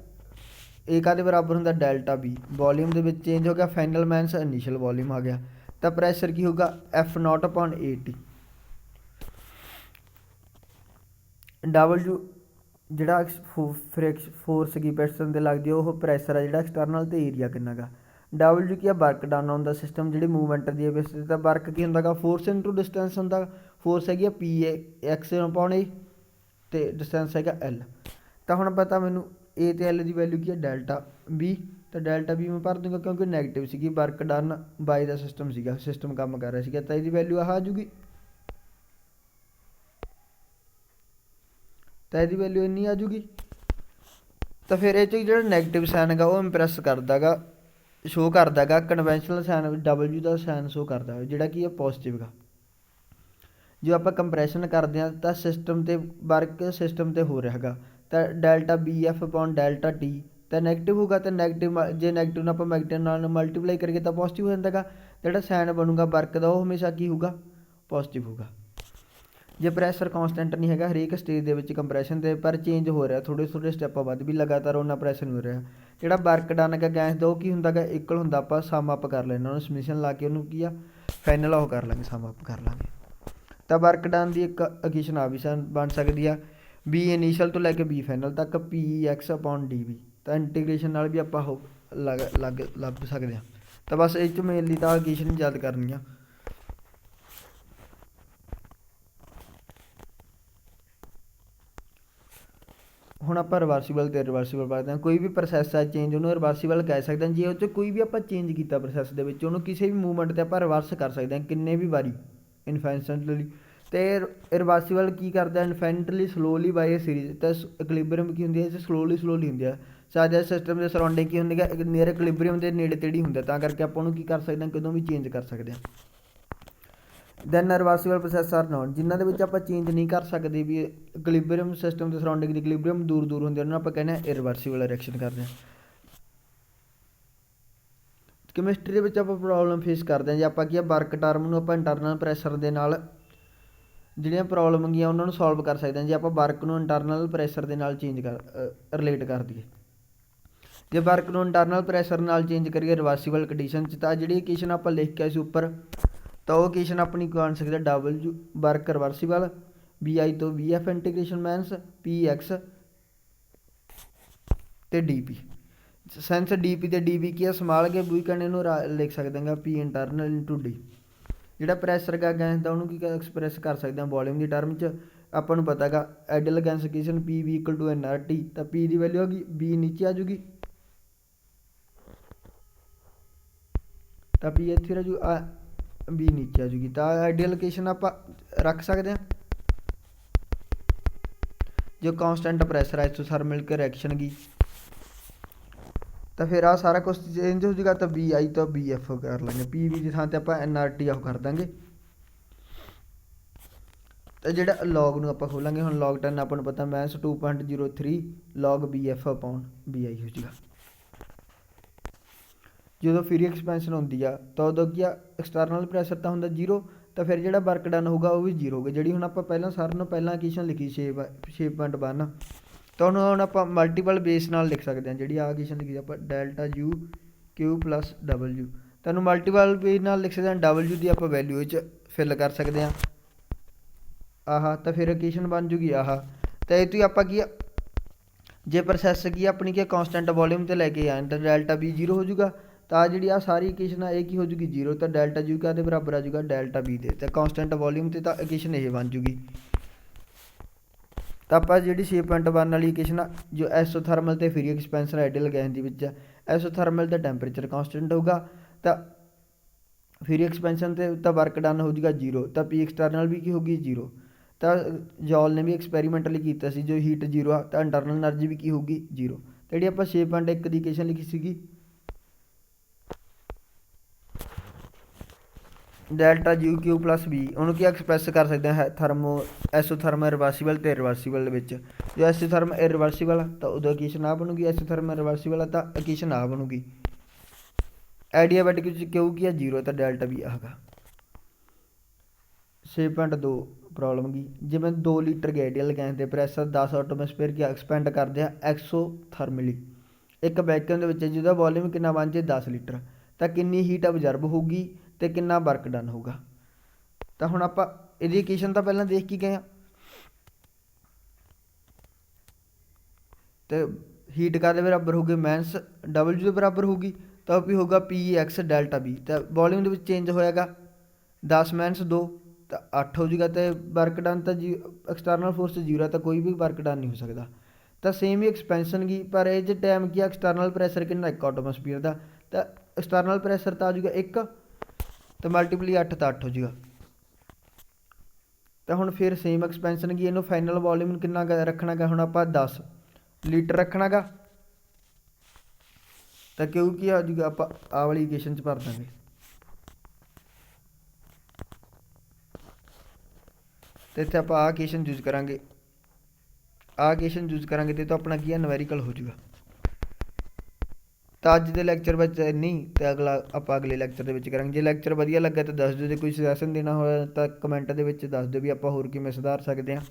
ਇਹ ਕਾਹਦੇ ਬਰਾਬਰ ਹੁੰਦਾ ਡੈਲਟਾ B। ਵੋਲੀਅਮ ਦੇ ਵਿੱਚ ਚੇਂਜ ਹੋ ਗਿਆ, ਫਾਈਨਲ ਮਾਈਨਸ ਇਨੀਸ਼ੀਅਲ ਵੋਲੀਅਮ ਆ ਗਿਆ। ਤਾਂ ਪ੍ਰੈਸ਼ਰ ਕੀ ਹੋਊਗਾ F0/AT। W ਜਿਹੜਾ ਫੋਰਸ ਕੀ ਪਿਸਟਨ 'ਤੇ ਲੱਗਦੀ ਆ ਉਹ ਪ੍ਰੈਸ਼ਰ ਆ ਜਿਹੜਾ ਐਕਸਟਰਨਲ, ਅਤੇ ਏਰੀਆ ਕਿੰਨਾ ਗਾ। W ਕੀ ਆ work done on the system, ਜਿਹੜੀ ਮੂਵਮੈਂਟ ਦੀ ਬੇਸ 'ਤੇ। ਤਾਂ ਵਰਕ ਕੀ ਹੁੰਦਾ ਗਾ ਫੋਰਸ ਇੰਟੂ ਡਿਸਟੈਂਸ ਹੁੰਦਾ, ਫੋਰਸ ਹੈਗੀ ਆ PA/X/A, ਅਤੇ ਡਿਸਟੈਂਸ ਹੈਗਾ L। ਤਾਂ ਹੁਣ ਪਤਾ ਮੈਨੂੰ A ਅਤੇ L ਦੀ ਵੈਲਿਊ ਕੀ ਹੈ ਡੈਲਟਾ B, ਤਾਂ ਡੈਲਟਾ ਬੀ ਮੈਂ ਭਰ ਦੂੰਗਾ ਕਿਉਂਕਿ ਨੈਗੇਟਿਵ ਸੀਗੀ, work done by the system ਸੀਗਾ, ਸਿਸਟਮ ਕੰਮ ਕਰ ਰਿਹਾ ਸੀਗਾ, ਤਾਂ ਇਹਦੀ ਵੈਲਿਊ ਆਹ ਆ ਜੂਗੀ। ਤਾਂ ਇਹਦੀ ਵੈਲਿਊ ਇੰਨੀ ਆ ਜੂਗੀ। ਤਾਂ ਫਿਰ ਇਹ 'ਚ ਜਿਹੜਾ ਨੈਗੇਟਿਵ ਸਾਈਨ ਹੈਗਾ ਉਹ ਇੰਪ੍ਰੈਸ ਕਰਦਾ ਗਾ, ਸ਼ੋ ਕਰਦਾ ਗਾ ਕਨਵੈਂਸ਼ਨਲ ਸਾਈਨ ਡਬਲਯੂ ਦਾ ਸਾਈਨ ਸ਼ੋ ਕਰਦਾ ਜਿਹੜਾ ਕੀ ਹੈ ਪੋਜ਼ੀਟਿਵ ਗਾ। ਜੋ ਆਪਾਂ ਕੰਪਰੈਸ਼ਨ ਕਰਦੇ ਹਾਂ ਤਾਂ ਸਿਸਟਮ 'ਤੇ ਵਰਕ ਸਿਸਟਮ 'ਤੇ ਹੋ ਰਿਹਾ ਗਾ, ਤਾਂ delta B F upon delta T ਤਾਂ ਨੈਗੇਟਿਵ ਹੋਊਗਾ, ਤਾਂ ਨੈਗੇਟਿਵ ਜੇ ਨੈਗੇਟਿਵ ਨੂੰ ਆਪਾਂ ਨੈਗੇਟਿਵ ਨਾਲ ਮਲਟੀਪਲਾਈ ਕਰੀਏ ਤਾਂ ਪੋਜ਼ੀਟਿਵ ਹੋ ਜਾਂਦਾ ਗਾ। ਜਿਹੜਾ ਸਾਈਨ ਬਣੂਗਾ ਵਰਕ ਦਾ ਉਹ ਹਮੇਸ਼ਾ ਕੀ ਹੋਊਗਾ, ਪੋਜ਼ੀਟਿਵ ਹੋਊਗਾ। ਜੇ ਪ੍ਰੈਸ਼ਰ ਕਾਂਸਟੈਂਟ ਨਹੀਂ ਹੈਗਾ ਹਰੇਕ ਸਟੇਜ ਦੇ ਵਿੱਚ ਕੰਪਰੈਸ਼ਨ ਦੇ, ਪਰ ਚੇਂਜ ਹੋ ਰਿਹਾ ਥੋੜ੍ਹੇ ਥੋੜ੍ਹੇ ਸਟੈਪਾਂ ਬਾਅਦ ਵੀ ਲਗਾਤਾਰ ਉਹਨਾਂ ਪ੍ਰੈਸ਼ਰ ਨਹੀਂ ਹੋ ਰਿਹਾ। ਜਿਹੜਾ ਵਰਕ ਡਨ ਹੈਗਾ ਗੈਸ ਦਾ ਉਹ ਕੀ ਹੁੰਦਾ ਗਾ, ਇਕੁਅਲ ਹੁੰਦਾ। ਆਪਾਂ ਸਮ ਅਪ ਕਰ ਲੈਣਾ ਉਹਨੂੰ, ਸਮਿਸ਼ਨ ਲਾ ਕੇ ਉਹਨੂੰ ਕੀ ਆ ਫਾਈਨਲ ਉਹ ਕਰ ਲਾਂਗੇ, ਸਮ ਅਪ ਕਰ ਲਾਂਗੇ। ਤਾਂ ਵਰਕ ਡਨ ਦੀ ਇੱਕ ਇਕੁਏਸ਼ਨ ਆ ਵੀ ਬਣ ਸਕਦੀ ਆ ਬੀ ਇਨੀਸ਼ੀਅਲ ਤੋਂ ਲੈ ਕੇ ਬੀ ਫਾਈਨਲ ਤੱਕ ਪੀ ਐਕਸ ਅਪੋਨ ਡੀ ਵੀ। ਤਾਂ ਇੰਟੀਗ੍ਰੇਸ਼ਨ ਨਾਲ ਵੀ ਆਪਾਂ ਉਹ ਲੱਭ ਸਕਦੇ ਹਾਂ। ਤਾਂ ਬਸ ਇਹ 'ਚ ਮੇਨਲੀ ਤਾਂ ਇਕੁਏਸ਼ਨ ਯਾਦ ਕਰਨੀ ਆ। ਹੁਣ ਆਪਾਂ ਰਿਵਰਸੀਬਲ ਅਤੇ ਰਿਵਰਸੀਬਲ ਪੜ੍ਹਦੇ ਹਾਂ। ਕੋਈ ਵੀ ਪ੍ਰੋਸੈਸ ਹੈ ਚੇਂਜ ਉਹਨੂੰ ਰਿਵਰਸੀਬਲ ਕਹਿ ਸਕਦੇ ਹਾਂ ਜੇ ਉਹ 'ਚ ਕੋਈ ਵੀ ਆਪਾਂ ਚੇਂਜ ਕੀਤਾ ਪ੍ਰੋਸੈਸ ਦੇ ਵਿੱਚ, ਉਹਨੂੰ ਕਿਸੇ ਵੀ ਮੂਵਮੈਂਟ 'ਤੇ ਆਪਾਂ ਰਿਵਰਸ ਕਰ ਸਕਦੇ ਹਾਂ ਕਿੰਨੇ ਵੀ ਵਾਰੀ ਇਨਫੈਂਟਲੀ। ਅਤੇ ਰਿਵਰਸੀਬਲ ਕੀ ਕਰਦਾ ਇਨਫੈਂਟਲੀ ਸਲੋਲੀ ਬਾਈ ਏ ਸੀਰੀਜ਼। ਤਾਂ ਇਕਲਿਬਰੀਅਮ ਕੀ ਹੁੰਦੀ ਹੈ, ਇਹ ਸਲੋਲੀ ਹੁੰਦੀ ਆ। ਸਾਡੇ ਸਿਸਟਮ ਦੇ ਸਰਾਊਂਡਿੰਗ ਕੀ ਹੁੰਦੀ ਹੈ, ਨੀਅਰ ਇਕਲਿਬਰੀਅਮ ਦੇ ਨੇੜੇ ਤੇੜੀ ਹੁੰਦਾ, ਤਾਂ ਕਰਕੇ ਆਪਾਂ ਉਹਨੂੰ ਕੀ ਕਰ ਸਕਦੇ ਹਾਂ, ਕਦੋਂ ਵੀ ਚੇਂਜ ਕਰ ਸਕਦੇ ਹਾਂ। Then reversible process are known, ਜਿਨ੍ਹਾਂ ਦੇ ਵਿੱਚ ਆਪਾਂ ਚੇਂਜ ਨਹੀਂ ਕਰ ਸਕਦੇ ਵੀ ਇਕਲਿਬਰੀਅਮ ਸਿਸਟਮ ਦੇ ਸਰਾਊਂਡਿੰਗ ਦੀ ਇਕਲਿਬਰੀਅਮ ਦੂਰ ਹੁੰਦੇ, ਉਹਨਾਂ ਨੂੰ ਆਪਾਂ ਕਹਿੰਦੇ ਹਾਂ ਇਰਿਵਰਸੀਬਲ ਰਿਐਕਸ਼ਨ ਕਰਦੇ ਹਾਂ। ਕੈਮਿਸਟਰੀ ਦੇ ਵਿੱਚ ਆਪਾਂ ਪ੍ਰੋਬਲਮ ਫੇਸ ਕਰਦੇ ਹਾਂ ਜੇ ਆਪਾਂ ਕੀ ਆ ਵਰਕ ਟਰਮ ਨੂੰ ਆਪਾਂ ਇੰਟਰਨਲ ਪ੍ਰੈਸ਼ਰ ਦੇ ਨਾਲ ਜਿਹੜੀਆਂ ਪ੍ਰੋਬਲਮ ਹੈਗੀਆਂ ਉਹਨਾਂ ਨੂੰ ਸੋਲਵ ਕਰ ਸਕਦੇ ਹਾਂ ਜੇ ਆਪਾਂ ਵਰਕ ਨੂੰ ਇੰਟਰਨਲ ਪ੍ਰੈਸ਼ਰ ਦੇ ਨਾਲ ਰਿਲੇਟ ਕਰ ਦਈਏ। ਜੇ ਵਰਕ ਨੂੰ ਇੰਟਰਨਲ ਪ੍ਰੈਸ਼ਰ ਨਾਲ ਚੇਂਜ ਕਰੀਏ ਰਿਵਰਸੀਬਲ ਕੰਡੀਸ਼ਨ 'ਚ, ਤਾਂ ਜਿਹੜੀ ਇਕੁਏਸ਼ਨ ਆਪਾਂ ਲਿਖ ਕੇ ਸੀ ਉੱਪਰ, ਤਾਂ ਉਹ ਇਕੁਏਸ਼ਨ ਆਪਣੀ ਬਣ ਸਕਦੀ ਹੈ W work reversible B I ਤੋਂ ਵੀ ਐਫ ਇੰਟੀਗ੍ਰੇਸ਼ਨ ਮਾਈਨਸ ਪੀ ਐਕਸ ਅਤੇ D P. Sense D P ਅਤੇ ਡੀ ਪੀ ਕੀ ਆ ਸਮਾਲ ਕੇ ਵੀਕਨ ਇਹਨੂੰ ਲਿਖ ਸਕਦੇ ਹਾਂ ਪੀ ਇੰਟਰਨਲ ਇੰਟੂ ਡੀ। ਜਿਹੜਾ ਪ੍ਰੈਸ਼ਰ ਗਾ ਗੈਸ ਦਾ ਉਹਨੂੰ ਕੀ ਐਕਸਪ੍ਰੈਸ ਕਰ ਸਕਦੇ ਹਾਂ ਵੋਲੀਅਮ ਦੀ ਟਰਮ 'ਚ। ਆਪਾਂ ਨੂੰ ਪਤਾ ਗਾ ideal gas equation P V equal to N R T, ਤਾਂ ਪੀ ਦੀ ਵੈਲਿਊ ਹੈਗੀ ਬੀ ਨੀਚੇ ਆ ਜੂਗੀ, ਤਾਂ ਪੀ ਇੱਥੇ ਰਹਿ ਜੂ ਬੀ ਨੀਚੇ ਆ ਜੂਗੀ। ਤਾਂ ਆਈਡੀਅਲ ਇਕੁਏਸ਼ਨ ਆਪਾਂ ਰੱਖ ਸਕਦੇ ਹਾਂ। ਜੋ ਕਾਂਸਟੈਂਟ ਪ੍ਰੈਸ਼ਰ ਹੈ ਇੱਥੋਂ ਸਰ ਮਿਲ ਕੇ ਰਿਐਕਸ਼ਨ ਗਈ, ਤਾਂ ਫਿਰ ਆਹ ਸਾਰਾ ਕੁਛ ਚੇਂਜ ਹੋ ਜੂਗਾ। ਤਾਂ ਬੀ ਆਈ ਤੋਂ ਬੀ ਐਫ ਕਰ ਲਾਂਗੇ, ਪੀ ਵੀ ਦੀ ਥਾਂ 'ਤੇ ਆਪਾਂ ਐਨ ਆਰ ਟੀ ਆਫ ਕਰ ਦਾਂਗੇ। ਤਾਂ ਜਿਹੜਾ ਲੌਗ ਨੂੰ ਆਪਾਂ ਖੋਲਾਂਗੇ ਹੁਣ, ਲੌਗ 10 ਆਪਾਂ ਨੂੰ ਪਤਾ -2.03 log B F upon B I ਹੋ ਜੂਗਾ। ਜਦੋਂ ਫਰੀ ਐਕਸਪੈਂਸ਼ਨ ਹੁੰਦੀ ਆ ਤਾਂ ਉਦੋਂ ਕੀ ਆ ਐਕਸਟਰਨਲ ਪ੍ਰੈਸ਼ਰ ਤਾਂ ਹੁੰਦਾ 0, ਤਾਂ ਫਿਰ ਜਿਹੜਾ ਵਰਕ ਡਨ ਹੋਊਗਾ ਉਹ ਵੀ 0 ਹੋਊਗਾ। ਜਿਹੜੀ ਹੁਣ ਆਪਾਂ ਪਹਿਲਾਂ ਸਾਰਿਆਂ ਨੂੰ ਪਹਿਲਾਂ ਇਕੁਏਸ਼ਨ ਲਿਖੀ 6.1, ਤਾਂ ਉਹਨੂੰ ਹੁਣ ਆਪਾਂ ਮਲਟੀਪਲ ਬੇਸ ਨਾਲ ਲਿਖ ਸਕਦੇ ਹਾਂ। ਜਿਹੜੀ ਆਹ ਇਕੁਏਸ਼ਨ ਲਿਖੀ ਆਪਾਂ delta you Q plus W, ਤਾਂ ਉਹਨੂੰ ਮਲਟੀਪਲ ਬੇਸ ਨਾਲ ਲਿਖ ਸਕਦੇ ਹਾਂ। ਡਬਲਯੂ ਦੀ ਆਪਾਂ ਵੈਲਿਊ ਵਿੱਚ ਫਿਲ ਕਰ ਸਕਦੇ ਹਾਂ ਆਹ, ਤਾਂ ਫਿਰ ਇਕੁਏਸ਼ਨ ਬਣ ਜੂਗੀ ਆਹ। ਤਾਂ ਇਹ ਤੋਂ ਹੀ ਆਪਾਂ ਕੀ ਆ ਜੇ ਪ੍ਰੋਸੈਸ ਕੀ ਆਪਣੀ ਕੀ ਕਾਂਸਟੈਂਟ ਵੋਲੀਅਮ 'ਤੇ ਲੈ ਕੇ ਆਏ ਤਾਂ ਡੈਲਟਾ ਬੀ 0 ਹੋ ਜੂਗਾ। ਤਾਂ ਜਿਹੜੀ ਆ ਸਾਰੀ ਇਕੁਏਸ਼ਨ ਆ ਇਹ ਕੀ ਹੋ ਜੂਗੀ 0, ਤਾਂ ਡੈਲਟਾ ਯੂ ਕਾਹਦੇ ਬਰਾਬਰ ਆ ਜੂਗਾ ਡੈਲਟਾ ਬੀ ਦੇ, ਤਾਂ ਕਾਂਸਟੈਂਟ ਵੋਲੀਅਮ 'ਤੇ ਤਾਂ ਇਕੁਏਸ਼ਨ ਇਹ ਬਣ ਜੂਗੀ। ਤਾਂ ਆਪਾਂ ਜਿਹੜੀ 6.1 ਵਾਲੀ ਇਕੁਏਸ਼ਨ ਆ ਜੋ ਐਸੋਥਰਮਲ ਅਤੇ ਫਰੀ ਐਕਸਪੈਂਸ਼ਨ ਆਈਡੀਅਲ ਗੈਸ ਦੇ ਵਿੱਚ ਐਸੋਥਰਮਲ ਦਾ ਟੈਂਪਰੇਚਰ ਕਾਂਸਟੈਂਟ ਹੋਊਗਾ, ਤਾਂ ਫਰੀ ਐਕਸਪੈਂਸ਼ਨ 'ਤੇ ਤਾਂ ਵਰਕ ਡਨ ਹੋ ਜੂਗਾ 0, ਤਾਂ ਪੀ ਐਕਸਟਰਨਲ ਵੀ ਕੀ ਹੋਊਗੀ 0। ਤਾਂ ਜੌਲ ਨੇ ਵੀ ਐਕਸਪੈਰੀਮੈਂਟਲੀ ਕੀਤਾ ਸੀ ਜੋ ਹੀਟ 0 ਆ ਤਾਂ ਇੰਟਰਨਲ ਐਨਰਜੀ ਵੀ ਕੀ ਹੋਊਗੀ 0। ਤਾਂ ਜਿਹੜੀ ਆਪਾਂ 6.1 ਦੀ ਇਕੁਏਸ਼ਨ ਲਿਖੀ ਸੀਗੀ delta you Q plus B, ਉਹਨੂੰ ਕੀ ਐਕਸਪ੍ਰੈਸ ਕਰ ਸਕਦੇ ਹਾਂ ਐਸੋਥਰਮਲ ਰਿਵਰਸੀਬਲ ਅਤੇ ਰਿਵਰਸੀਬਲ ਦੇ ਵਿੱਚ। ਜੋ ਐਸੋਥਰਮਲ ਇਰਿਵਰਸੀਬਲ ਆ ਤਾਂ ਉਦੋਂ ਇਕੁਏਸ਼ਨ ਆ ਬਣੂਗੀ, ਐਸੋਥਰਮਲ ਰਿਵਰਸੀਬਲ ਆ ਤਾਂ ਇਕੁਏਸ਼ਨ ਆ ਬਣੂਗੀ। ਐਡੀਆਬੈਟਿਕ ਵਿੱਚ ਕਿਊ ਕੀ ਆ 0, ਤਾਂ ਡੈਲਟਾ ਵੀ ਆਗਾ। 6.2 ਪ੍ਰੋਬਲਮ ਕੀ ਜਿਵੇਂ 2 ਲੀਟਰ ਆਈਡੀਅਲ ਗੈਸ ਦੇ ਪ੍ਰੈਸ਼ਰ 10 ਐਟਮੋਸਫੇਅਰ ਕੀ ਐਕਸਪੈਂਡ ਕਰਦੇ ਆ ਐਕਸੋਥਰਮਲੀ ਇੱਕ ਵੈਕਿਊਮ ਦੇ ਵਿੱਚ, ਜਿਹਦਾ ਵੋਲੀਅਮ ਕਿੰਨਾ ਬਣ ਜੇ 10 ਲੀਟਰ, ਤਾਂ ਕਿੰਨੀ ਹੀਟ ਅਬਜ਼ਰਵ ਹੋਊਗੀ ਅਤੇ ਕਿੰਨਾ ਵਰਕ ਡਨ ਹੋਊਗਾ। ਤਾਂ ਹੁਣ ਆਪਾਂ ਇਹਦੀ ਇਕੁਏਸ਼ਨ ਤਾਂ ਪਹਿਲਾਂ ਦੇਖ ਕੇ ਗਏ ਹਾਂ, ਅਤੇ ਹੀਟ ਕਾਹਦੇ ਬਰਾਬਰ ਹੋਊਗੀ ਮਾਈਨਸ ਡਬਲਯੂ ਦੇ ਬਰਾਬਰ ਹੋਊਗੀ, ਤਾਂ ਉਹ ਵੀ ਹੋਊਗਾ ਪੀ ਐਕਸ ਡੈਲਟਾ ਬੀ। ਤਾਂ ਵੋਲੀਅਮ ਦੇ ਵਿੱਚ ਚੇਂਜ ਹੋਏਗਾ 10 - 2 ਤਾਂ 8 ਹੋ ਜੂਗਾ, ਅਤੇ ਵਰਕ ਡਨ ਤਾਂ ਐਕਸਟਰਨਲ ਫੋਰਸ 0 ਤਾਂ ਕੋਈ ਵੀ ਵਰਕ ਡਨ ਨਹੀਂ ਹੋ ਸਕਦਾ। ਤਾਂ ਸੇਮ ਹੀ ਐਕਸਪੈਂਸ਼ਨ ਗਈ, ਪਰ ਇਹ 'ਚ ਟਾਈਮ ਕੀ ਆ, ਐਕਸਟਰਨਲ ਪ੍ਰੈਸ਼ਰ ਕਿੰਨਾ 1 ਐਟਮੋਸਫੀਅਰ ਦਾ, ਤਾਂ ਐਕਸਟਰਨਲ ਪ੍ਰੈਸ਼ਰ ਤਾਂ ਆ ਜਾਊਗਾ 1 ਤੇ ਮਲਟੀਪਲੀ 8 ਤਾਂ 8 ਹੋ ਜਾਊਗਾ। ਤਾਂ ਹੁਣ ਫਿਰ ਸੇਮ ਐਕਸਪੈਂਸ਼ਨ ਗਈ, ਇਹਨੂੰ ਫਾਈਨਲ ਵੋਲਿਊਮ ਕਿੰਨਾ ਰੱਖਣਾ ਗਾ, ਹੁਣ ਆਪਾਂ 10 ਲੀਟਰ ਰੱਖਣਾ ਗਾ। ਤਾਂ ਕਿਉਂ ਕੀ ਆ ਜਾਊਗਾ, ਆਪਾਂ ਆਹ ਵਾਲੀ ਇਕੁਏਸ਼ਨ 'ਚ ਭਰ ਦਾਂਗੇ। ਤੇ ਇੱਥੇ ਆਪਾਂ ਆਹ ਇਕੁਏਸ਼ਨ ਯੂਜ਼ ਕਰਾਂਗੇ, ਆਹ ਇਕੁਏਸ਼ਨ ਯੂਜ਼ ਕਰਾਂਗੇ ਤੇ ਤਾਂ ਆਪਣਾ ਕੀ ਆ, ਨਵੈਰੀਕਲ ਹੋ ਜਾਊਗਾ। ਤਾਂ ਅੱਜ ਦੇ ਲੈਕਚਰ ਵਿੱਚ ਨਹੀਂ, ਤੇ ਅਗਲਾ ਆਪਾਂ ਅਗਲੇ ਲੈਕਚਰ ਦੇ ਵਿੱਚ ਕਰਾਂਗੇ। ਜੇ ਲੈਕਚਰ ਵਧੀਆ ਲੱਗਾ ਤਾਂ ਦੱਸ ਦਿਓ, ਜੇ ਕੋਈ ਸੁਜੈਸ਼ਨ ਦੇਣਾ ਹੋਇਆ ਤਾਂ ਕਮੈਂਟ ਦੇ ਵਿੱਚ ਦੱਸ ਦਿਓ ਵੀ ਆਪਾਂ ਹੋਰ ਕਿਵੇਂ ਸੁਧਾਰ ਸਕਦੇ ਹਾਂ।